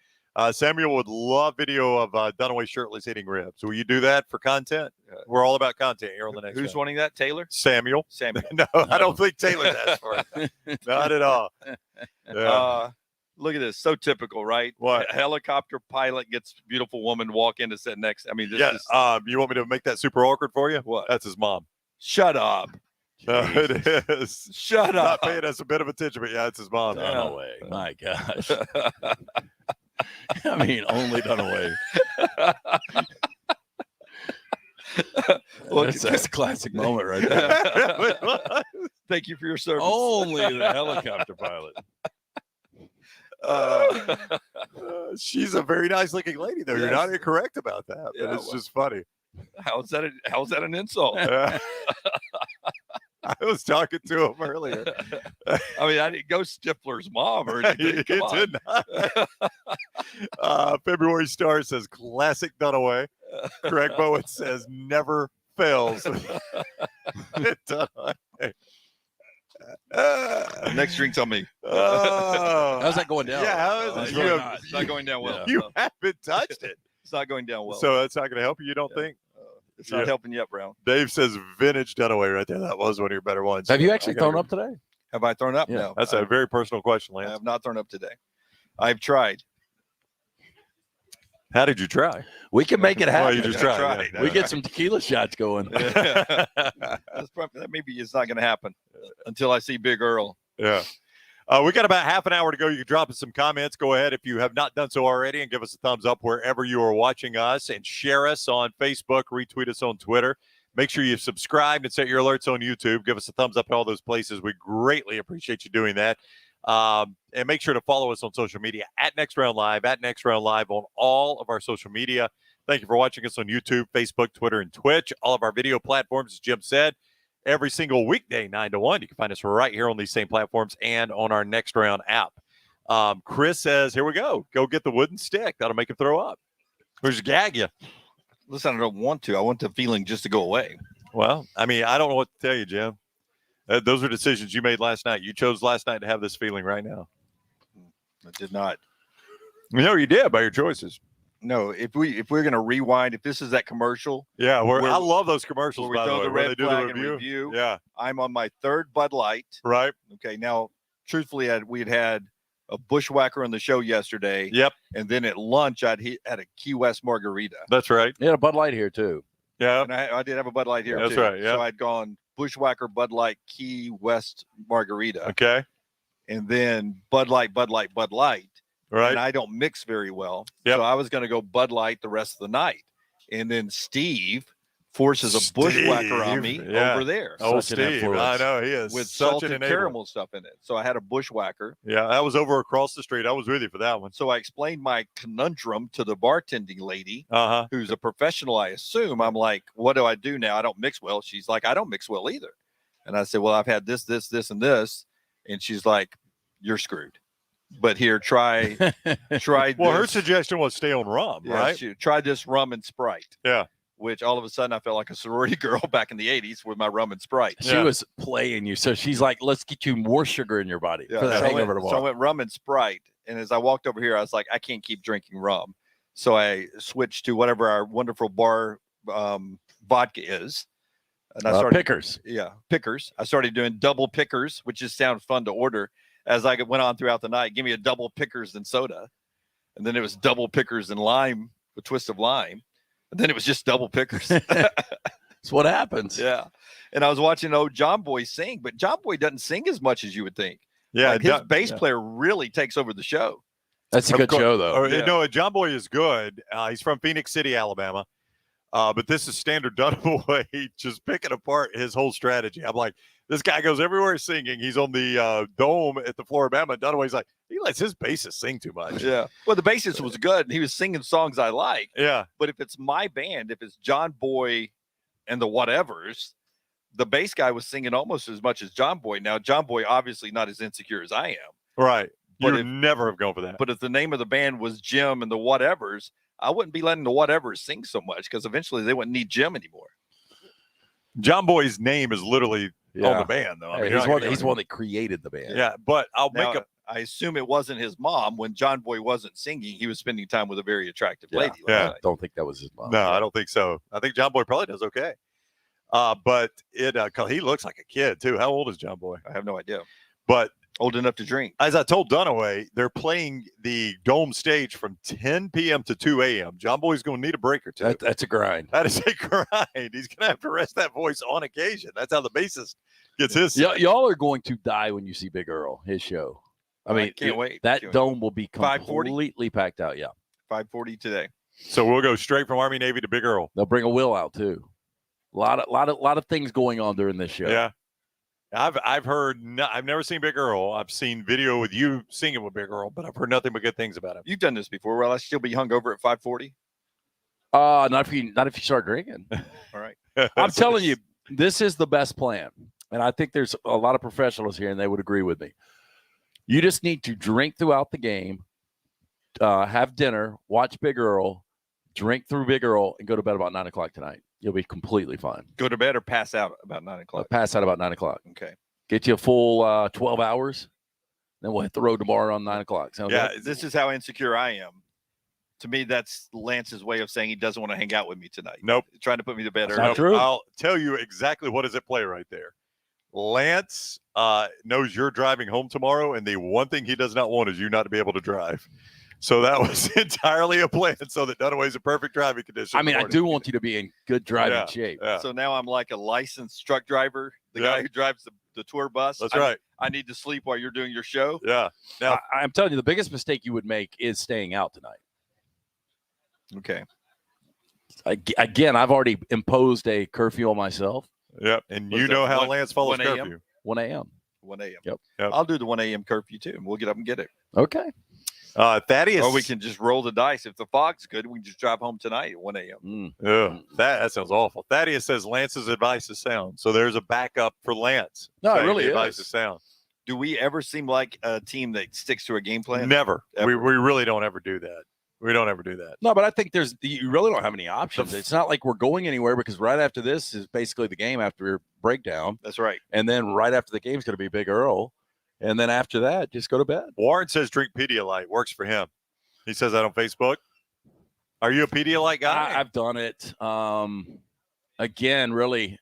Samuel would love video of Dunaway shirtless eating ribs. Will you do that for content? We're all about content here on the next. Who's show. wanting that? Taylor? Samuel. Samuel. No, I don't think Taylor's asked for it. Not at all. Yeah. Look at this. So typical, right? What? A helicopter pilot gets beautiful woman walk in to sit next. I mean, this Yeah. is You want me to make that super awkward for you? What? That's his mom. shut up. It is. Shut Not up. paying us a bit of attention, but yeah, it's his mom. Yeah. Dunaway. My gosh. I mean, only Dunaway. Look, That's a classic moment right there. Thank you for your service. Only the helicopter pilot. She's a very nice looking lady, though. You're Yes. not incorrect about that, but Yeah, it's well. just funny. How's that an insult? I was talking to him earlier. I mean, I didn't go Stifler's mom or anything. It Come on. did not. February Star says classic Dunaway. Craig Bowen says never fails. Dunaway. Next drink's on me. How's that going down? Yeah, how is It's it? really You not. It's not going down well. Yeah. You haven't touched it. It's not going down well. So that's not going to help you, you don't Yeah. think? It's not Yeah. helping you up, Brown. Dave says vintage Dunaway right there. That was one of your better ones. Have you I actually gotta thrown go- up today? Have I thrown up? Yeah. No. That's a very personal question, I Lance. have not thrown up today. I've tried. How did you try? We can make it Well, happen. you just I tried. tried. yeah. We get some tequila shots going. That's probably, that maybe it's not going to happen until I see Big Earl. Yeah. We got about half an hour to go. You can drop us some comments. Go ahead if you have not done so already and give us a thumbs up wherever you are watching us and share us on Facebook, retweet us on Twitter. Make sure you've subscribed and set your alerts on YouTube. Give us a thumbs up at all those places. We greatly appreciate you doing that. And make sure to follow us on social media at Next Round Live, on all of our social media. Thank you for watching us on YouTube, Facebook, Twitter, and Twitch. All of our video platforms, as Jim said, every single weekday, 9 to 1. You can find us right here on these same platforms and on our Next Round app. Chris says, here we go. Go get the wooden stick. That'll make him throw up. Or just gag you. Listen, I don't want to. I want the feeling just to go away. Well, I mean, I don't know what to tell you, Jim. Those are decisions you made last night. You chose last night to have this feeling right now. I did not. No, you did by your choices. No, if we're going to rewind, if this is that commercial, Yeah, Where- I love those commercials, where we by the throw way, the where red they do the flag and review. review. Yeah, I'm on my third Bud Light. right. Okay, now, truthfully, we had a bushwhacker on the show yesterday, Yep, and then at lunch, had a Key West margarita. that's right. Yeah, a Bud Light here too. Yeah, And I did have a Bud Light here, That's too. right, yeah. So I'd gone bushwhacker, Bud Light, Key West margarita, okay, and then Bud Light. right. And I don't mix very well. Yep. So I was going to go Bud Light the rest of the night. And then Steve forces a bushwhacker on me Steve, yeah. over there Oh, Such an Steve, influence. I know he is with such salted an enabler. caramel stuff in it. So I had a bushwhacker. Yeah, that was over across the street. I was with you for that one. So I explained my conundrum to the bartending lady, Uh-huh. who's a professional, I assume. I'm like, what do I do now? I don't mix well. She's like, I don't mix well either. And I said, well, I've had this, and this. And she's like, you're screwed. But here, try Well, her this. suggestion was stay on rum, Yeah, right? she tried this rum and Sprite. Yeah. Which all of a sudden I felt like a sorority girl back in the 80s with my rum and Sprite. She Yeah. was playing you. So she's like, let's get you more sugar in your body for that so, I hangover went, so I tomorrow. went rum and Sprite. And as I walked over here, I was like, I can't keep drinking rum. So I switched to whatever our wonderful bar vodka is. And I started, Pickers. Pickers. I started doing double Pickers, which just sounds fun to order. As I went on throughout the night, give me a double Pickers and soda. And then it was double Pickers and lime a twist of lime. And then it was just double pickers. That's what happens. Yeah. And I was watching old John Boy sing, but John Boy doesn't sing as much as you would think. Yeah, Like his bass player really takes over the show. That's a good show, though. You know, John Boy is good. He's from Phoenix City, Alabama. But this is standard Dunaway just picking apart his whole strategy. I'm like, this guy goes everywhere singing. He's on the dome at the Flora-Bama. Dunaway's like, he lets his bassist sing too much. Yeah. Well, the bassist was good, and he was singing songs I like. Yeah. But if it's my band, if it's John Boy and the whatevers, the bass guy was singing almost as much as John Boy. Now, John Boy obviously not as insecure as I am. Right. You But would never have gone for that. But if the name of the band was Jim and the whatevers, I wouldn't be letting the whatevers sing so much because eventually they wouldn't need Jim anymore. John Boy's name is literally on the band, though. I mean, He's the one that created the band. Yeah, but I assume it wasn't his mom. When John Boy wasn't singing, he was spending time with a very attractive Yeah. lady. Yeah. I don't think that was his mom. No, I don't think so. I think John Boy probably does okay. But he looks like a kid too. How old is John Boy? I have no idea. But Old enough to drink. as I told Dunaway, they're playing the dome stage from 10 p.m. to 2 a.m. John Boy's going to need a break or two. That's a grind. That is a grind. He's going to have to rest that voice on occasion. That's how the bassist gets his. Y'all are going to die when you see Big Earl, his show. I mean, can't wait. That Can't dome will be 540? completely packed out. Yeah. 5:40 today. So we'll go straight from Army Navy to Big Earl. They'll bring a Will out too. A lot of things going on during this show. Yeah. I've heard. I've never seen Big Earl. I've seen video with you singing with Big Earl, but I've heard nothing but good things about him. You've done this before. Will I still be hungover at 5:40? Not if you start drinking. All right. I'm telling you, this is the best plan. And I think there's a lot of professionals here and they would agree with me. You just need to drink throughout the game, have dinner, watch Big Earl, drink through Big Earl, and go to bed about 9 o'clock tonight. You'll be completely fine. Go to bed or pass out about 9 o'clock. Pass out about 9 o'clock. Okay. Get you a full 12 hours. Then we'll hit the road tomorrow around 9 o'clock. Sound Yeah, good? this is how insecure I am. To me, that's Lance's way of saying he doesn't want to hang out with me tonight. Nope. Trying to put me to bed That's early. not true. I'll tell you exactly what is at play right there. Lance knows you're driving home tomorrow, and the one thing he does not want is you not to be able to drive. So that was entirely a plan so that Dunaway's in perfect driving condition. I mean, I do want you to be in good driving shape. Yeah. So now I'm like a licensed truck driver, the guy who drives the tour bus. That's right. I need to sleep while you're doing your show. Yeah. Now, I'm telling you, the biggest mistake you would make is staying out tonight. Okay. Again, I've already imposed a curfew on myself. yeah. And Was you it know how 1 Lance follows 1 a.m.? curfew. 1 a.m. 1 a.m. Yep. I'll do the 1 a.m. curfew too, and we'll get up and get it. Okay. Thaddeus. Or we can just roll the dice. If the fog's good, we can just drive home tonight at 1 a.m. Ugh, that sounds awful. Thaddeus says Lance's advice is sound. So there's a backup for Lance. No, it saying really the advice is. is sound. Do we ever seem like a team that sticks to a game plan? Never. Ever. We really don't ever do that. We don't ever do that. No, but I think you really don't have any options. It's not like we're going anywhere because right after this is basically the game after your breakdown. That's right. And then right after the game is going to be Big Earl. And then after that, just go to bed. Warren says drink Pedialyte. Works for him. He says that on Facebook. Are you a Pedialyte guy? I've done it. Again, really,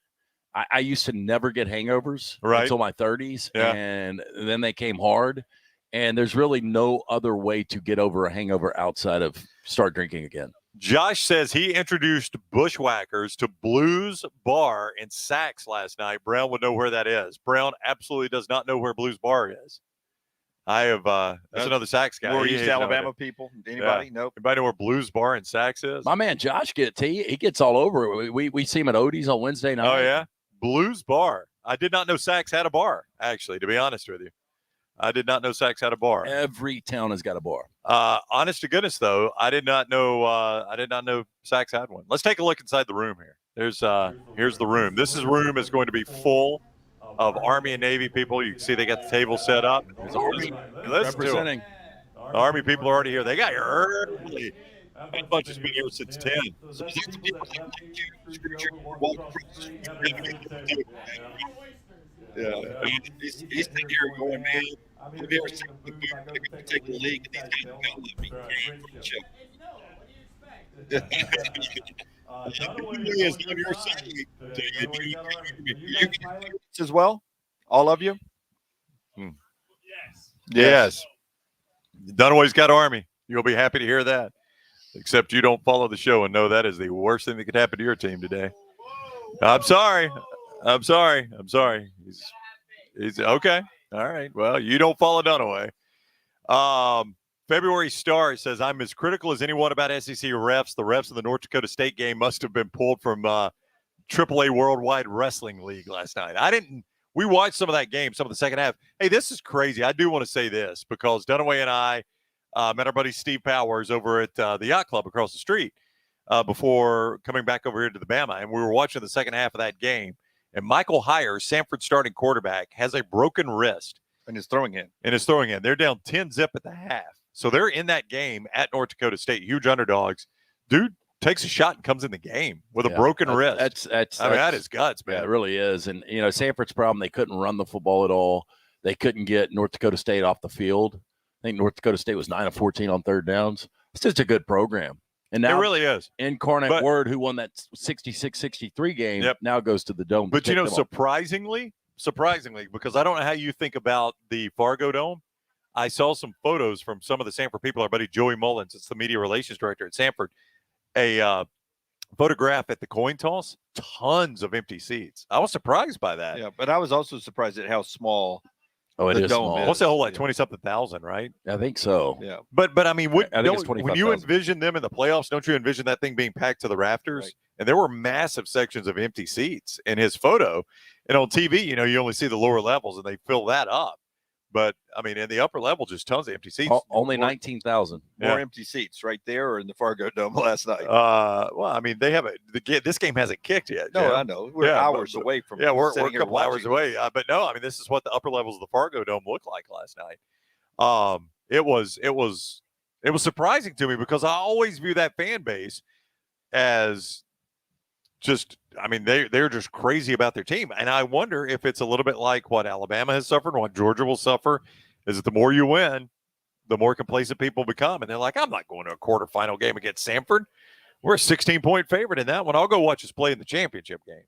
I used to never get hangovers until my 30s. Yeah. And then they came hard. And there's really no other way to get over a hangover outside of start drinking again. Josh says he introduced Bushwhackers to Blues Bar in Saks last night. Brown would know where that is. Brown absolutely does not know where Blues Bar is. I have that's another Saks guy. More He East has no Alabama idea. people? Anybody? Nope. Anybody know where Blues Bar in Saks is? My man Josh he gets all over it. We see him at Odie's on Wednesday night. Oh, yeah? Blues Bar. I did not know Saks had a bar, actually, to be honest with you. I did not know Saks had a bar. Every town has got a bar. Honest to goodness, though, I did not know Saks had one. Let's take a look inside the room here. Here's the room. This room is going to be full of Army and Navy people. You can see they got the table set up. There's Army Representing. The Army people are already here. They got here early. That bunch has been here since 10. So is that the people that like you? Scripture, walk across the street. Yeah. He's sitting here going, man, have you ever seen the food? I got to take a leak, and these guys are going to let me chill. Is on your side. You As well? All of you? Yes. Dunaway's got Army. You'll be happy to hear that. Except you don't follow the show and know that is the worst thing that could happen to your team today. I'm sorry. He's okay. All right. Well, you don't follow Dunaway. February Star says, I'm as critical as anyone about SEC refs. The refs of the North Dakota State game must have been pulled from AAA Worldwide Wrestling League last night. We watched some of that game, some of the second half. Hey, this is crazy. I do want to say this because Dunaway and I met our buddy Steve Powers over at the Yacht Club across the street before coming back over here to the Bama. And we were watching the second half of that game. And Michael Hires, Sanford's starting quarterback, has a broken wrist. And is throwing in. They're down 10-zip at the half. So they're in that game at North Dakota State, huge underdogs. Dude takes a shot and comes in the game with a broken wrist. That is guts, man. Yeah, it really is. And, Sanford's problem, they couldn't run the football at all. They couldn't get North Dakota State off the field. I think North Dakota State was 9 of 14 on third downs. It's just a good program. And now it really is. Incarnate Word, who won that 66-63 game, now goes to the Dome. But, surprisingly, because I don't know how you think about the Fargo Dome, I saw some photos from some of the Sanford people. Our buddy Joey Mullins, it's the media relations director at Sanford, a photograph at the coin toss, tons of empty seats. I was surprised by that. Yeah, but I was also surprised at how small it the is dome small. is. What's that whole 20-something thousand, right? I think so. Yeah. But I mean, I think it's when you envision them in the playoffs, don't you envision that thing being packed to the rafters? Right. And there were massive sections of empty seats in his photo. And on TV, you only see the lower levels and they fill that up. But I mean, in the upper level, just tons of empty seats. Only 19,000. More empty seats right there or in the Fargo Dome last night. Well, I mean, they haven't. This game hasn't kicked yet. No, Jim. I know. We're hours away from. Yeah, we're a sitting here couple hours watching. away. But no, I mean, this is what the upper levels of the Fargo Dome looked like last night. It was surprising to me because I always view that fan base as just. I mean, they're just crazy about their team, and I wonder if it's a little bit like what Alabama has suffered, what Georgia will suffer. Is that the more you win, the more complacent people become, and they're like, I'm not going to a quarterfinal game against Sanford. We're a 16-point favorite in that one. I'll go watch us play in the championship game.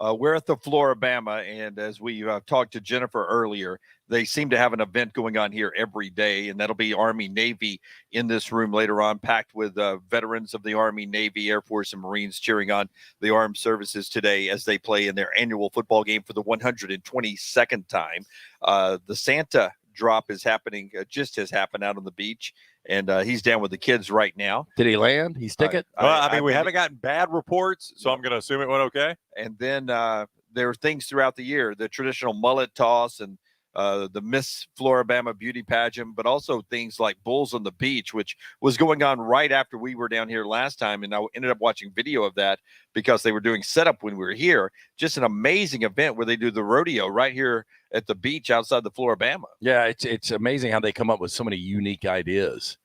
We're at the Flora-Bama, and as we talked to Jennifer earlier, they seem to have an event going on here every day, and that'll be Army-Navy in this room later on, packed with veterans of the Army, Navy, Air Force, and Marines cheering on the armed services today as they play in their annual football game for the 122nd time. The Santa drop is happening, just has happened out on the beach, and he's down with the kids right now. Did he land? He stick it? I mean, we haven't gotten bad reports, so I'm going to assume it went okay. And then there are things throughout the year, the traditional mullet toss and the Miss Flora-Bama beauty pageant, but also things like Bulls on the Beach, which was going on right after we were down here last time. And I ended up watching video of that because they were doing setup when we were here. Just an amazing event where they do the rodeo right here at the beach outside the Flora-Bama. Yeah, it's amazing how they come up with so many unique ideas.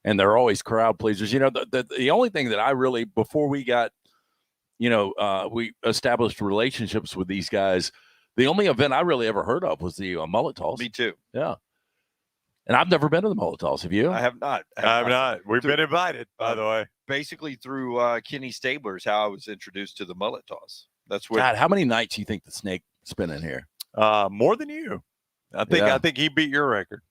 And they're always crowd pleasers. The only thing that I really, before we got, we established relationships with these guys, the only event I really ever heard of was the mullet toss. Me too. Yeah. And I've never been to the mullet toss. Have you? I have not. I have not. We've been invited, by the way. Basically through Kenny Stabler is how I was introduced to the mullet toss. That's where. God, how many nights do you think the snake spent in here? More than you. I think he beat your record.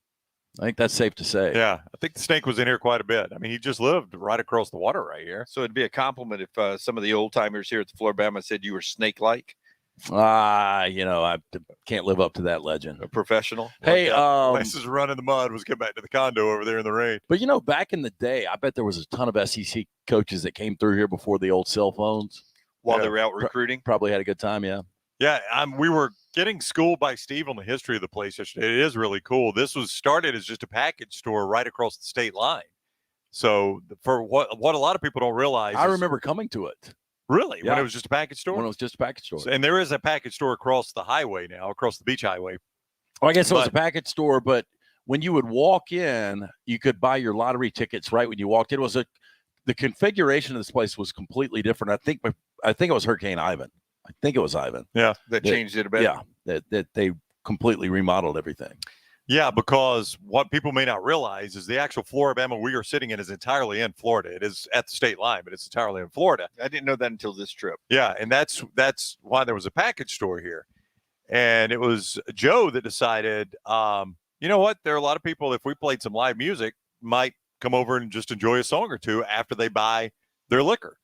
I think that's safe to say. Yeah, I think the snake was in here quite a bit. I mean, he just lived right across the water right here. So it'd be a compliment if some of the old timers here at the Flora-Bama said you were snake-like. I can't live up to that legend. A professional. Hey, places running the mud was get back to the condo over there in the rain. But back in the day, I bet there was a ton of SEC coaches that came through here before the old cell phones. While they were out recruiting. Probably had a good time, yeah. Yeah, we were getting schooled by Steve on the history of the place yesterday. It is really cool. This was started as just a package store right across the state line. So for what a lot of people don't realize, I remember coming to it. Really? Yeah. When it was just a package store? When it was just a package store. And there is a package store across the highway now, across the beach highway. Well, I guess it was a package store, but when you would walk in, you could buy your lottery tickets right when you walked in. The configuration of this place was completely different. I think it was Hurricane Ivan. I think it was Ivan. Yeah. That changed it a bit. Yeah. That they completely remodeled everything. Yeah, because what people may not realize is the actual Flora-Bama we are sitting in is entirely in Florida. It is at the state line, but it's entirely in Florida. I didn't know that until this trip. Yeah, and that's why there was a package store here. And it was Joe that decided, you know what? There are a lot of people, if we played some live music, might come over and just enjoy a song or two after they buy their liquor.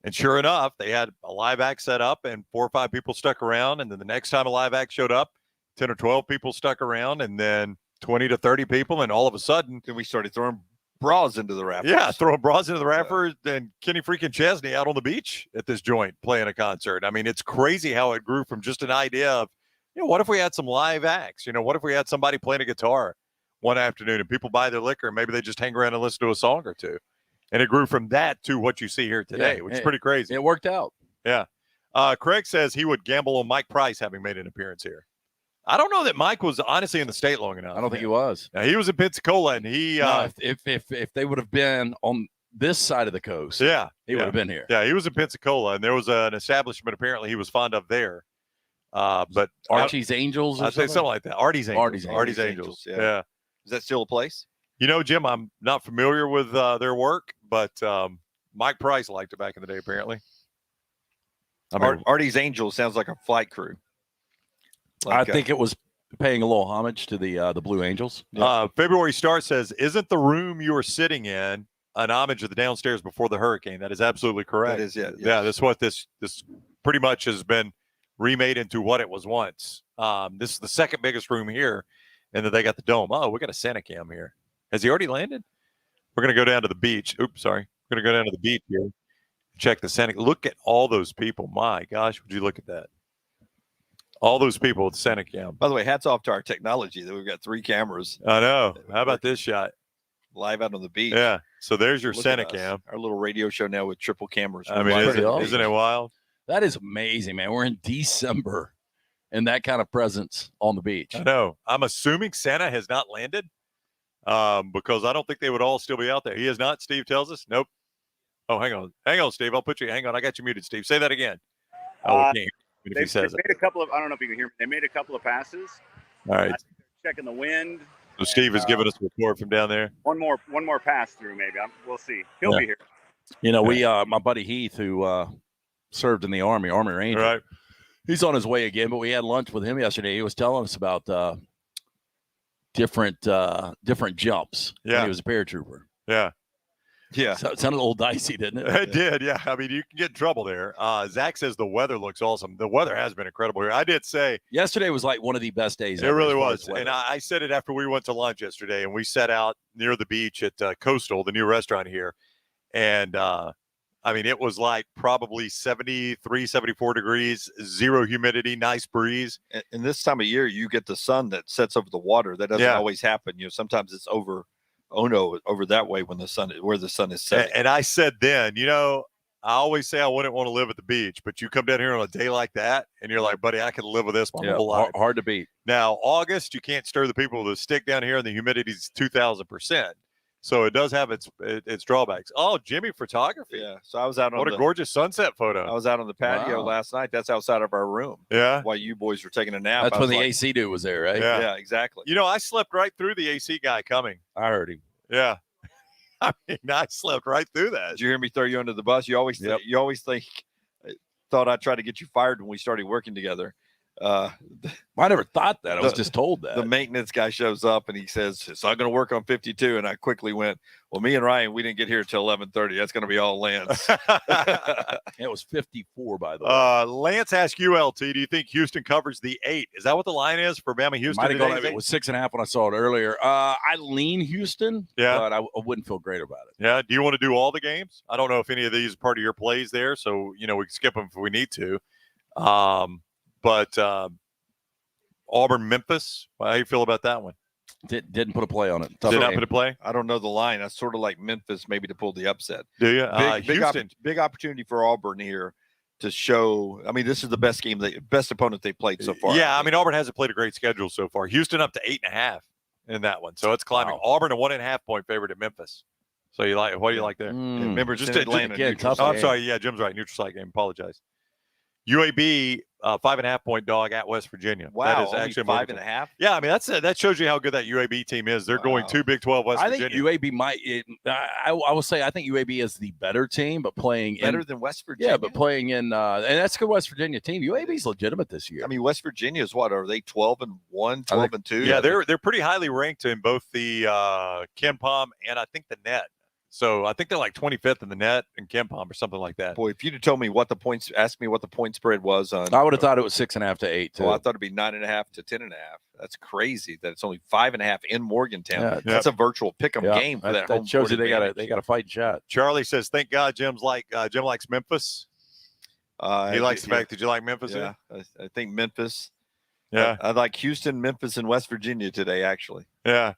And sure enough, they had a live act set up and 4 or 5 people stuck around. And then the next time a live act showed up, 10 or 12 people stuck around, and then 20 to 30 people. And all of a sudden, Then we started throwing bras into the rafters. yeah, throwing bras into the rafters, and Kenny freaking Chesney out on the beach at this joint playing a concert. I mean, it's crazy how it grew from just an idea of, what if we had some live acts? What if we had somebody playing a guitar one afternoon and people buy their liquor and maybe they just hang around and listen to a song or two? And it grew from that to what you see here today, Yeah, which is pretty crazy. It worked out. Yeah. Craig says he would gamble on Mike Price having made an appearance here. I don't know that Mike was honestly in the state long enough. I don't think he was. Now, he was in Pensacola, and he No, if they would have been on this side of the coast, he would have been here. Yeah, he was in Pensacola, and there was an establishment apparently he was fond of there. But Archie's Angels, or I'd say something like that. Artie's Angels. Artie's Angels. yeah. Yeah. Is that still a place? Jim, I'm not familiar with their work, but Mike Price liked it back in the day, apparently. I mean, Artie's Angels sounds like a flight crew. I think it was paying a little homage to the Blue Angels. February Star says, "Isn't the room you are sitting in an homage of the downstairs before the hurricane?" That is absolutely correct. That is it. Yeah, that's what this pretty much has been remade into what it was once. This is the second biggest room here, and then they got the dome. Oh, we got a Santa Cam here. Has he already landed? We're gonna go down to the beach. Oops, sorry. We're gonna go down to the beach here. Check the Santa. Look at all those people. My gosh, would you look at that? All those people with Santa Cam. By the way, hats off to our technology that we've got 3 cameras I know. How about this shot? live out on the beach. Yeah. So there's your Look Santa at us. Cam. Our little radio show now with triple cameras. I mean, Pretty awesome. isn't it wild? That is amazing, man. We're in December and that kind of presence on the beach. I know. I'm assuming Santa has not landed because I don't think they would all still be out there. He has not, Steve tells us. Nope. Oh, hang on. Hang on, Steve. I'll put you. Hang on. I got you muted, Steve. Say that again. Oh, we can't hear him if he says it. Made a couple of, I don't know if you can hear me. They made a couple of passes. All right. Checking the wind. So Steve is giving us a report from down there. One more pass through, maybe. We'll see. He'll be here. We my buddy Heath, who served in the Army Ranger. Right. He's on his way again, but we had lunch with him yesterday. He was telling us about different jumps. When Yeah. he was a paratrooper. Yeah. Yeah. So it sounded a little dicey, didn't it? It did. Yeah. I mean, you can get in trouble there. Zach says the weather looks awesome. The weather has been incredible here. I did say Yesterday was like one of the best days. it ever really as far was. as weather. And I said it after we went to lunch yesterday and we sat out near the beach at Coastal, the new restaurant here. And I mean, it was like probably 73, 74 degrees, zero humidity, nice breeze. And this time of year, you get the sun that sets over the water. That doesn't Yeah. always happen. Sometimes it's over that way when the sun is setting. And I said then, I always say I wouldn't want to live at the beach, but you come down here on a day like that and you're like, buddy, I could live with this my yeah, whole life. hard to beat. Now, August, you can't stir the people with a stick down here and the humidity's 2,000%. So it does have its drawbacks. Oh, Jimmy photography. Yeah. So I was out on What a gorgeous sunset photo. I was out on the patio Wow. last night. That's outside of our room. Yeah. While you boys were taking a nap. That's I when was the like, AC dude was there, right? Yeah. Yeah, exactly. I slept right through the AC guy coming. I heard him. Yeah. I mean, I slept right through that. Did you hear me throw you under the bus? You always think thought I'd try to get you fired when we started working together. I never thought that. I was just told that. The maintenance guy shows up and he says, "It's not going to work on 52." And I quickly went, "Well, me and Ryan, we didn't get here till 11:30. That's going to be all Lance." It was 54, by the way. Lance asked ULT, do you think Houston covers the 8? Is that what the line is for Bama Houston? Might have gone. today? It was 6.5 when I saw it earlier. I lean Houston, Yeah. but I wouldn't feel great about it. Yeah. Do you want to do all the games? I don't know if any of these are part of your plays there, so we can skip them if we need to. But Auburn, Memphis. How do you feel about that one? Didn't put a play on it. Tough Did not game. put a play? I don't know the line. That's sort of like Memphis, maybe to pull the upset. Do you? Big, Houston. opportunity for Auburn here to show. I mean, this is the best best opponent they played so far. Yeah, I mean, Auburn hasn't played a great schedule so far. Houston up to 8.5 in that one, so it's climbing. Wow. Auburn a 1.5 point favorite at Memphis. So what do you like there? Mm. Remember, Just just to- Atlanta. again, neutral tough Oh, site. I'm sorry. Yeah, Jim's right. Neutral site game. Apologize. UAB 5.5-point dog at West Virginia. Wow, that is only actually 5.5. Yeah, I mean that shows you how good that UAB team is. They're going Wow. to Big 12 West I Virginia. think UAB I will say I think UAB is the better team, but playing Better in, than West Virginia. yeah, but playing in and that's a good West Virginia team. UAB's legitimate this year. I mean, West Virginia is what? Are they 12-1, 12-2? Yeah, they're pretty highly ranked in both the Ken Palm and I think the net. So I think they're like 25th in the net and Ken Palm or something like that. Boy, if you'd have told me asked me what the point spread was on. I would have thought it was 6.5 to 8 too. Oh, I thought it'd be 9.5 to 10.5. That's crazy. That it's only 5.5 in Morgantown. Yeah, That's a virtual pick'em game for that home shows you court they advantage. got a fighting shot. Charlie says, "Thank God Jim likes Memphis. He likes the fact that you like Memphis. Yeah, I think Memphis. Yeah, I like Houston, Memphis, and West Virginia today. Actually, yeah."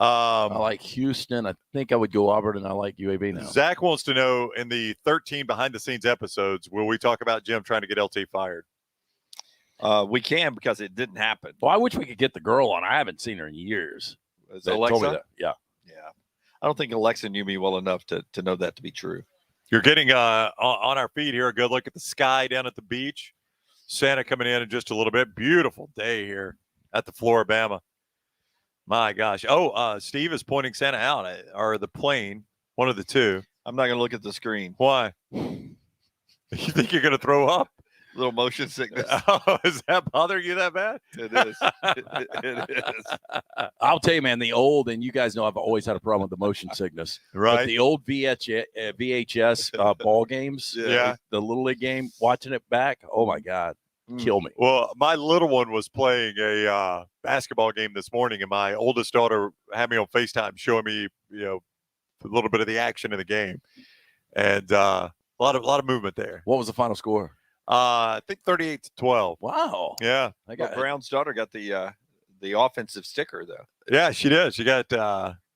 I like Houston. I think I would go Auburn, and I like UAB now. Zach wants to know in the 13 behind the scenes episodes, will we talk about Jim trying to get LT fired? we can because it didn't happen. Well, I wish we could get the girl on. I haven't seen her in years. Is That told me Alexa? that. Yeah. Yeah, I don't think Alexa knew me well enough to know that to be true. You're getting on our feed here a good look at the sky down at the beach. Santa coming in just a little bit. Beautiful day here at the Flora-Bama. My gosh. Oh, Steve is pointing Santa out, or the plane, one of the two. I'm not going to look at the screen. Why? You think you're going to throw up? Little motion sickness. Oh, is that bothering you that bad? It is. It is. I'll tell you, man, the old, and you guys know I've always had a problem with the motion sickness. But Right. the old VHS ball games, Yeah. the Little League game, watching it back, oh my God, kill me. Well, my little one was playing a basketball game this morning, and my oldest daughter had me on FaceTime showing me, a little bit of the action in the game, and a lot of movement there. What was the final score? I think 38-12. Wow. Yeah, I Well, got Brown's daughter got the offensive sticker though. yeah, she did. She got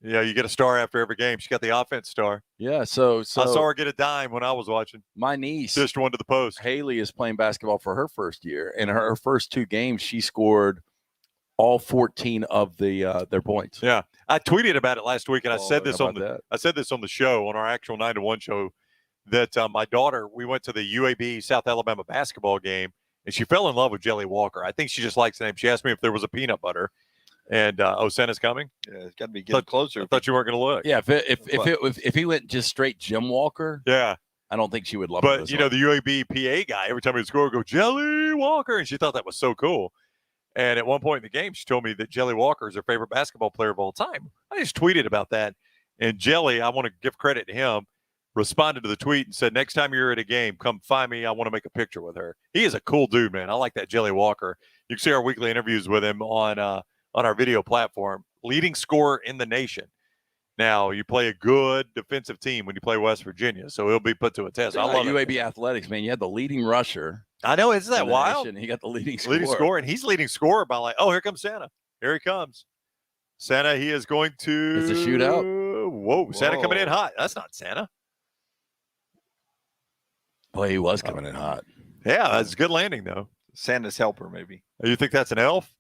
you get a star after every game. She got the offense star. Yeah, so I saw her get a dime when I was watching. my niece, Just one to the post. Haley, is playing basketball for her first year. And her first 2 games, she scored all 14 of their points. Yeah, I tweeted about it last week, and I Oh, said this how on about I said this on the show, on our actual 9 to 1 show, that my daughter, we went to the UAB South Alabama basketball game, and she fell in love with Jelly Walker. I think she just likes the name. She asked me if there was a peanut butter, and Santa's coming. Yeah, it's got to be getting closer. I thought you weren't going to look. Yeah, if he went just straight Jim Walker, Yeah, I don't think she would love it. but as you know much. the UAB PA guy, every time he would score, would go Jelly Walker, and she thought that was so cool. And at one point in the game, she told me that Jelly Walker is her favorite basketball player of all time. I just tweeted about that, and Jelly, I want to give credit to him, responded to the tweet and said, "Next time you're at a game, come find me. I want to make a picture with her." He is a cool dude, man. I like that Jelly Walker. You can see our weekly interviews with him on our video platform. Leading scorer in the nation. Now, you play a good defensive team when you play West Virginia, so he'll be put to a test. I love it. UAB athletics, man. You had the leading rusher. I know, isn't that in the wild? nation. He got the leading scorer. Leading scorer, and he's leading scorer by oh, here comes Santa. Here he comes. Santa, he is going to. It's a shootout. Whoa, Santa coming in Whoa. hot. That's not Santa. Boy, he was coming in hot. Yeah, that's a good landing, though. Santa's helper, maybe You think that's an elf?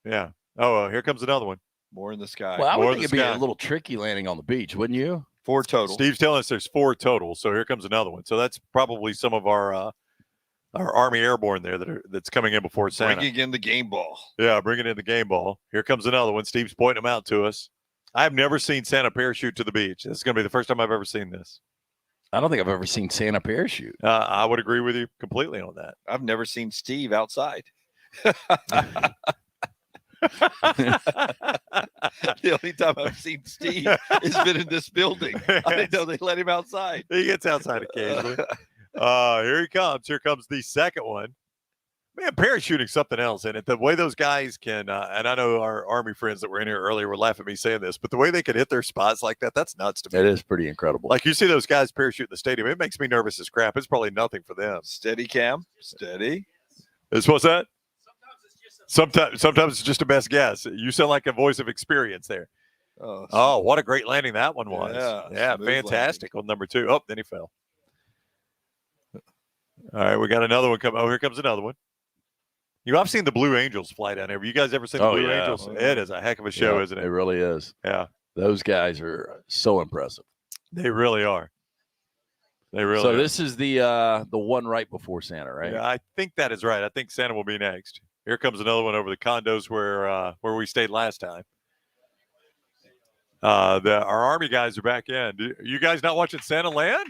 Yeah. Oh, here comes another one. more in the sky. Well, I More would of think the it'd be sky. a little tricky landing on the beach, wouldn't you? 4 total. Steve's telling us there's 4 total, so here comes another one. So that's probably some of our Army Airborne there that's coming in before Santa. Bringing in the game ball. Yeah, bringing in the game ball. Here comes another one. Steve's pointing them out to us. I've never seen Santa parachute to the beach. This is going to be the first time I've ever seen this. I don't think I've ever seen Santa parachute. I would agree with you completely on that. I've never seen Steve outside. The only time I've seen Steve has been in this building. I didn't know they let him outside. He gets outside occasionally. Here he comes. Here comes the second one. Man, parachuting something else in it. The way those guys can, and I know our Army friends that were in here earlier were laughing at me saying this, but the way they can hit their spots like that, that's nuts to me. It is pretty incredible. Like you see those guys parachute in the stadium, it makes me nervous as crap. It's probably nothing for them. Steady cam. Steady. What's that? Sometimes it's just a best guess. You sound like a voice of experience there. Oh, what a great landing that one was. Yeah, smooth fantastic on number 2. Oh, then he fell. All right, we got another one coming. Oh, here comes another one. I've seen the Blue Angels fly down there. Have you guys ever seen the Blue yeah. Angels? It is a heck of a show, Yeah, isn't It it? really is. Yeah, Those guys are so impressive. they really are. They really So are. this is the one right before Santa, right? Yeah, I think that is right. I think Santa will be next. Here comes another one over the condos where we stayed last time. Our Army guys are back in. You guys not watching Santa Land?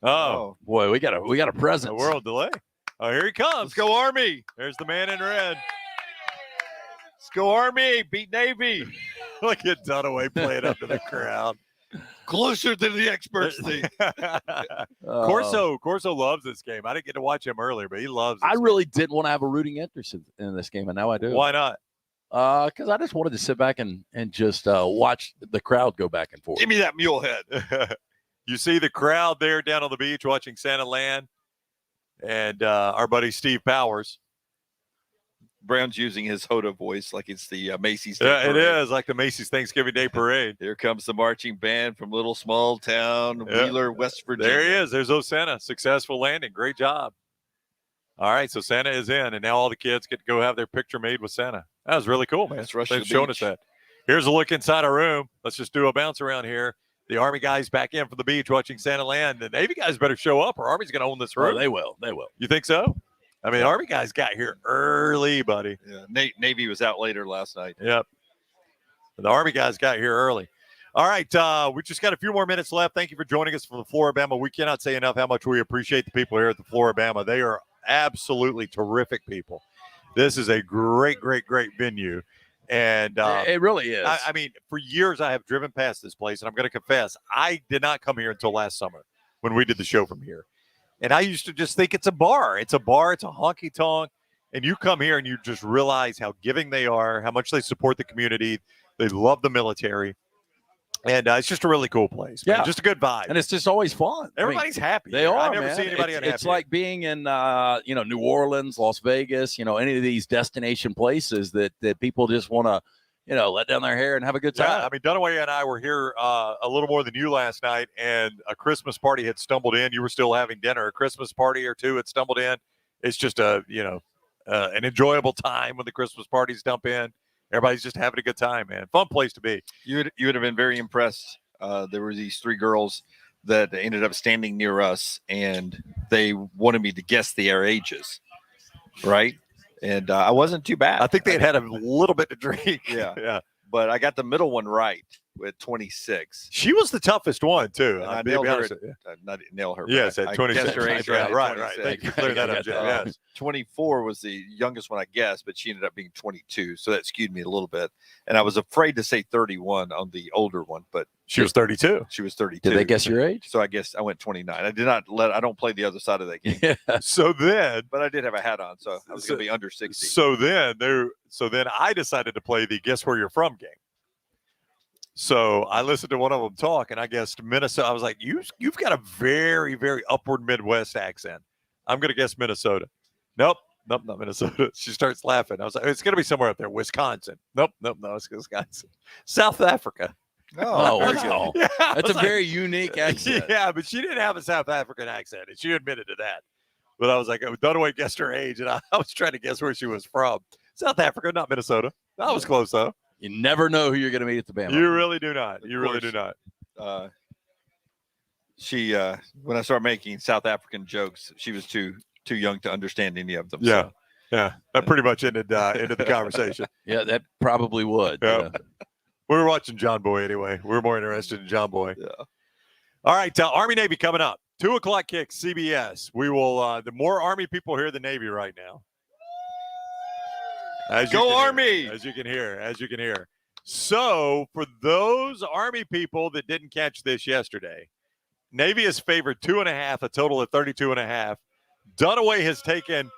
Oh, Boy, we got a presence. a world delay. Oh, here he comes. Let's go Army. There's the man in red. Let's go Army. Beat Navy. Look at Dunaway playing up to the crowd. Closer than the experts think. Corso loves this game. I didn't get to watch him earlier, but he loves this I game. really didn't want to have a rooting interest in this game, and now I do. Why not? Because I just wanted to sit back and just watch the crowd go back and forth. Give me that mule head. You see the crowd there down on the beach watching Santa Land, and our buddy Steve Powers. Brown's using his Hoda voice like it's the Macy's. Yeah, it Parade. is like the Macy's Thanksgiving Day Parade. Here comes the marching band from little small town Yeah. Wheeler, West Virginia. There he is. There's Santa. Successful landing. Great job. All right, so Santa is in, and now all the kids get to go have their picture made with Santa. That was really cool, man. Let's rush Thanks the for showing us beach. that. Here's a look inside our room. Let's just do a bounce around here. The Army guys back in from the beach watching Santa Land. The Navy guys better show up, or Army's going to own this room. Oh, they will. They will. You think so? I mean, Army guys got here early, buddy. Yeah, Navy was out later last night. Yep. The Army guys got here early. All right, we just got a few more minutes left. Thank you for joining us from the Flora-Bama. We cannot say enough how much we appreciate the people here at the Flora-Bama. They are absolutely terrific people. This is a great, great, great venue. And It really is. I mean, for years I have driven past this place, and I'm going to confess, I did not come here until last summer when we did the show from here. And I used to just think it's a bar. It's a bar. It's a honky-tonk. And you come here and you just realize how giving they are, how much they support the community. They love the military. And it's just a really cool place. Man. Yeah. Just a good vibe. and it's just always fun. I mean, Everybody's happy. they here. are. I've never man. seen anybody it's, unhappy. it's like being in New Orleans, Las Vegas, any of these destination places that people just want to let down their hair and have a good time. Yeah, I mean, Dunaway and I were here a little more than you last night, and a Christmas party had stumbled in. You were still having dinner. A Christmas party or two had stumbled in. It's just an enjoyable time when the Christmas parties dump in. Everybody's just having a good time, man. Fun place to be. You would have been very impressed. There were these three girls that ended up standing near us, and they wanted me to guess their ages, right? And I wasn't too bad. I think they had a little bit to drink. Yeah. Yeah. But I got the middle one right with 26. She was the toughest one, too. And I'll I be nailed her honest at- with you. Not nail her. but Yes, I at 26. guessed her age Yeah, right. right. 26. Thank you for clearing that up, Jim. Uh, Yes. 24 was the youngest one I guessed, but she ended up being 22. So that skewed me a little bit. And I was afraid to say 31 on the older one, but She was 32. she was 32. Did they guess your age? So I guess I went 29. I don't play the other side of that game, Yeah. So then, but I did have a hat on. So I was going to be under 60. So then I decided to play the guess where you're from game. So I listened to one of them talk, and I guessed Minnesota. I was like, you've got a very, very upward Midwest accent. I'm going to guess Minnesota. Nope, not Minnesota. She starts laughing. I was like, it's going to be somewhere up there, Wisconsin. Nope, no, it's Wisconsin. South Africa. Oh, I was- wow. Yeah, I That's a was like, very unique accent. yeah, but she didn't have a South African accent, and she admitted to that. But I was like, Dunaway guessed her age, and I was trying to guess where she was from. South Africa, not Minnesota. That was close, though. You never know who you're going to meet at the Bama. You really do not. You Of really course. do not. She when I started making South African jokes, she was too young to understand any of them. Yeah. So. Yeah, that pretty much ended the conversation. Yeah, that probably would. Yeah. We were watching John Boy anyway. We were more interested in John Boy. Yeah. All right, Army Navy coming up. 2:00 kick, CBS. We will. The more Army people here than Navy right now. As you Go can hear, Army! as you can hear. So for those Army people that didn't catch this yesterday, Navy is favored 2.5, a total of 32.5. Dunaway has taken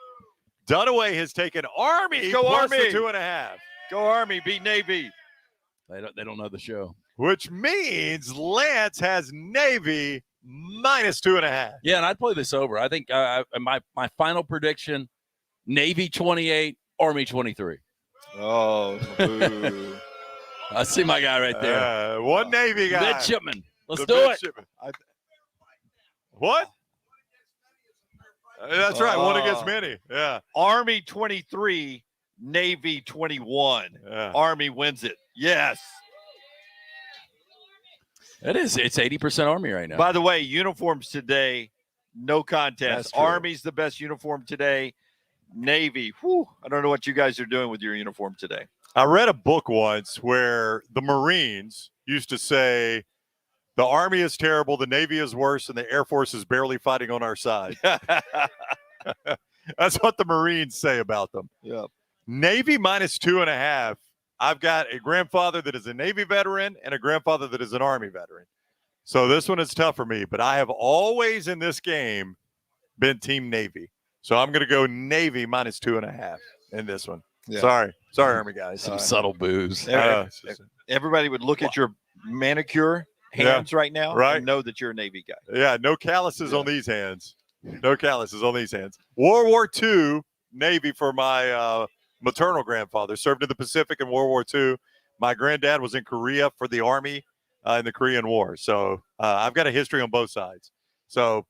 Army Go plus Army! the 2.5. Go Army, beat Navy. They don't know the show. Which means Lance has Navy minus 2.5. Yeah, and I'd play this over. I think my final prediction: Navy 28, Army 23. Oh, boo. I see my guy right there. One Navy guy. Midshipman. Let's The do it. midshipman. What? That's right. One against many. Yeah. Army 23, Navy 21. Yeah. Army wins it. Yes. It is. It's 80% Army right now. By the way, uniforms today, no contest. That's true. Army's the best uniform today. Navy, whew, I don't know what you guys are doing with your uniform today. I read a book once where the Marines used to say, the Army is terrible, the Navy is worse, and the Air Force is barely fighting on our side. That's what the Marines say about them. Yeah. Navy -2.5. I've got a grandfather that is a Navy veteran and a grandfather that is an Army veteran. So this one is tough for me, but I have always in this game been Team Navy. So I'm going to go Navy -2.5 in this one. Yeah. Sorry, Army guys. Some subtle booze. Everybody would look at your manicure hands right now right. and know that you're a Navy guy. Yeah, no calluses on these hands. No calluses on these hands. World War II, Navy for my maternal grandfather. Served in the Pacific in World War II. My granddad was in Korea for the Army in the Korean War. So I've got a history on both sides. So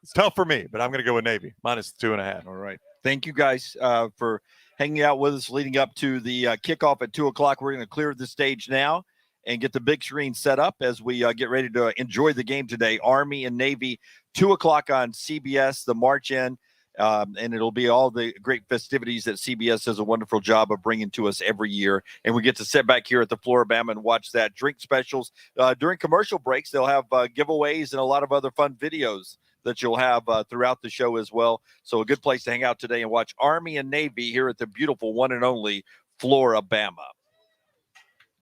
it's tough for me, but I'm going to go with Navy -2.5. All right. Thank you guys for hanging out with us leading up to the kickoff at 2 o'clock. We're going to clear the stage now and get the big screen set up as we get ready to enjoy the game today. Army and Navy, 2 o'clock on CBS, the march in, and it'll be all the great festivities that CBS does a wonderful job of bringing to us every year. And we get to sit back here at the Flora-Bama and watch that. Drink specials. During commercial breaks, they'll have giveaways and a lot of other fun videos that you'll have throughout the show as well. So a good place to hang out today and watch Army and Navy here at the beautiful one and only Flora-Bama.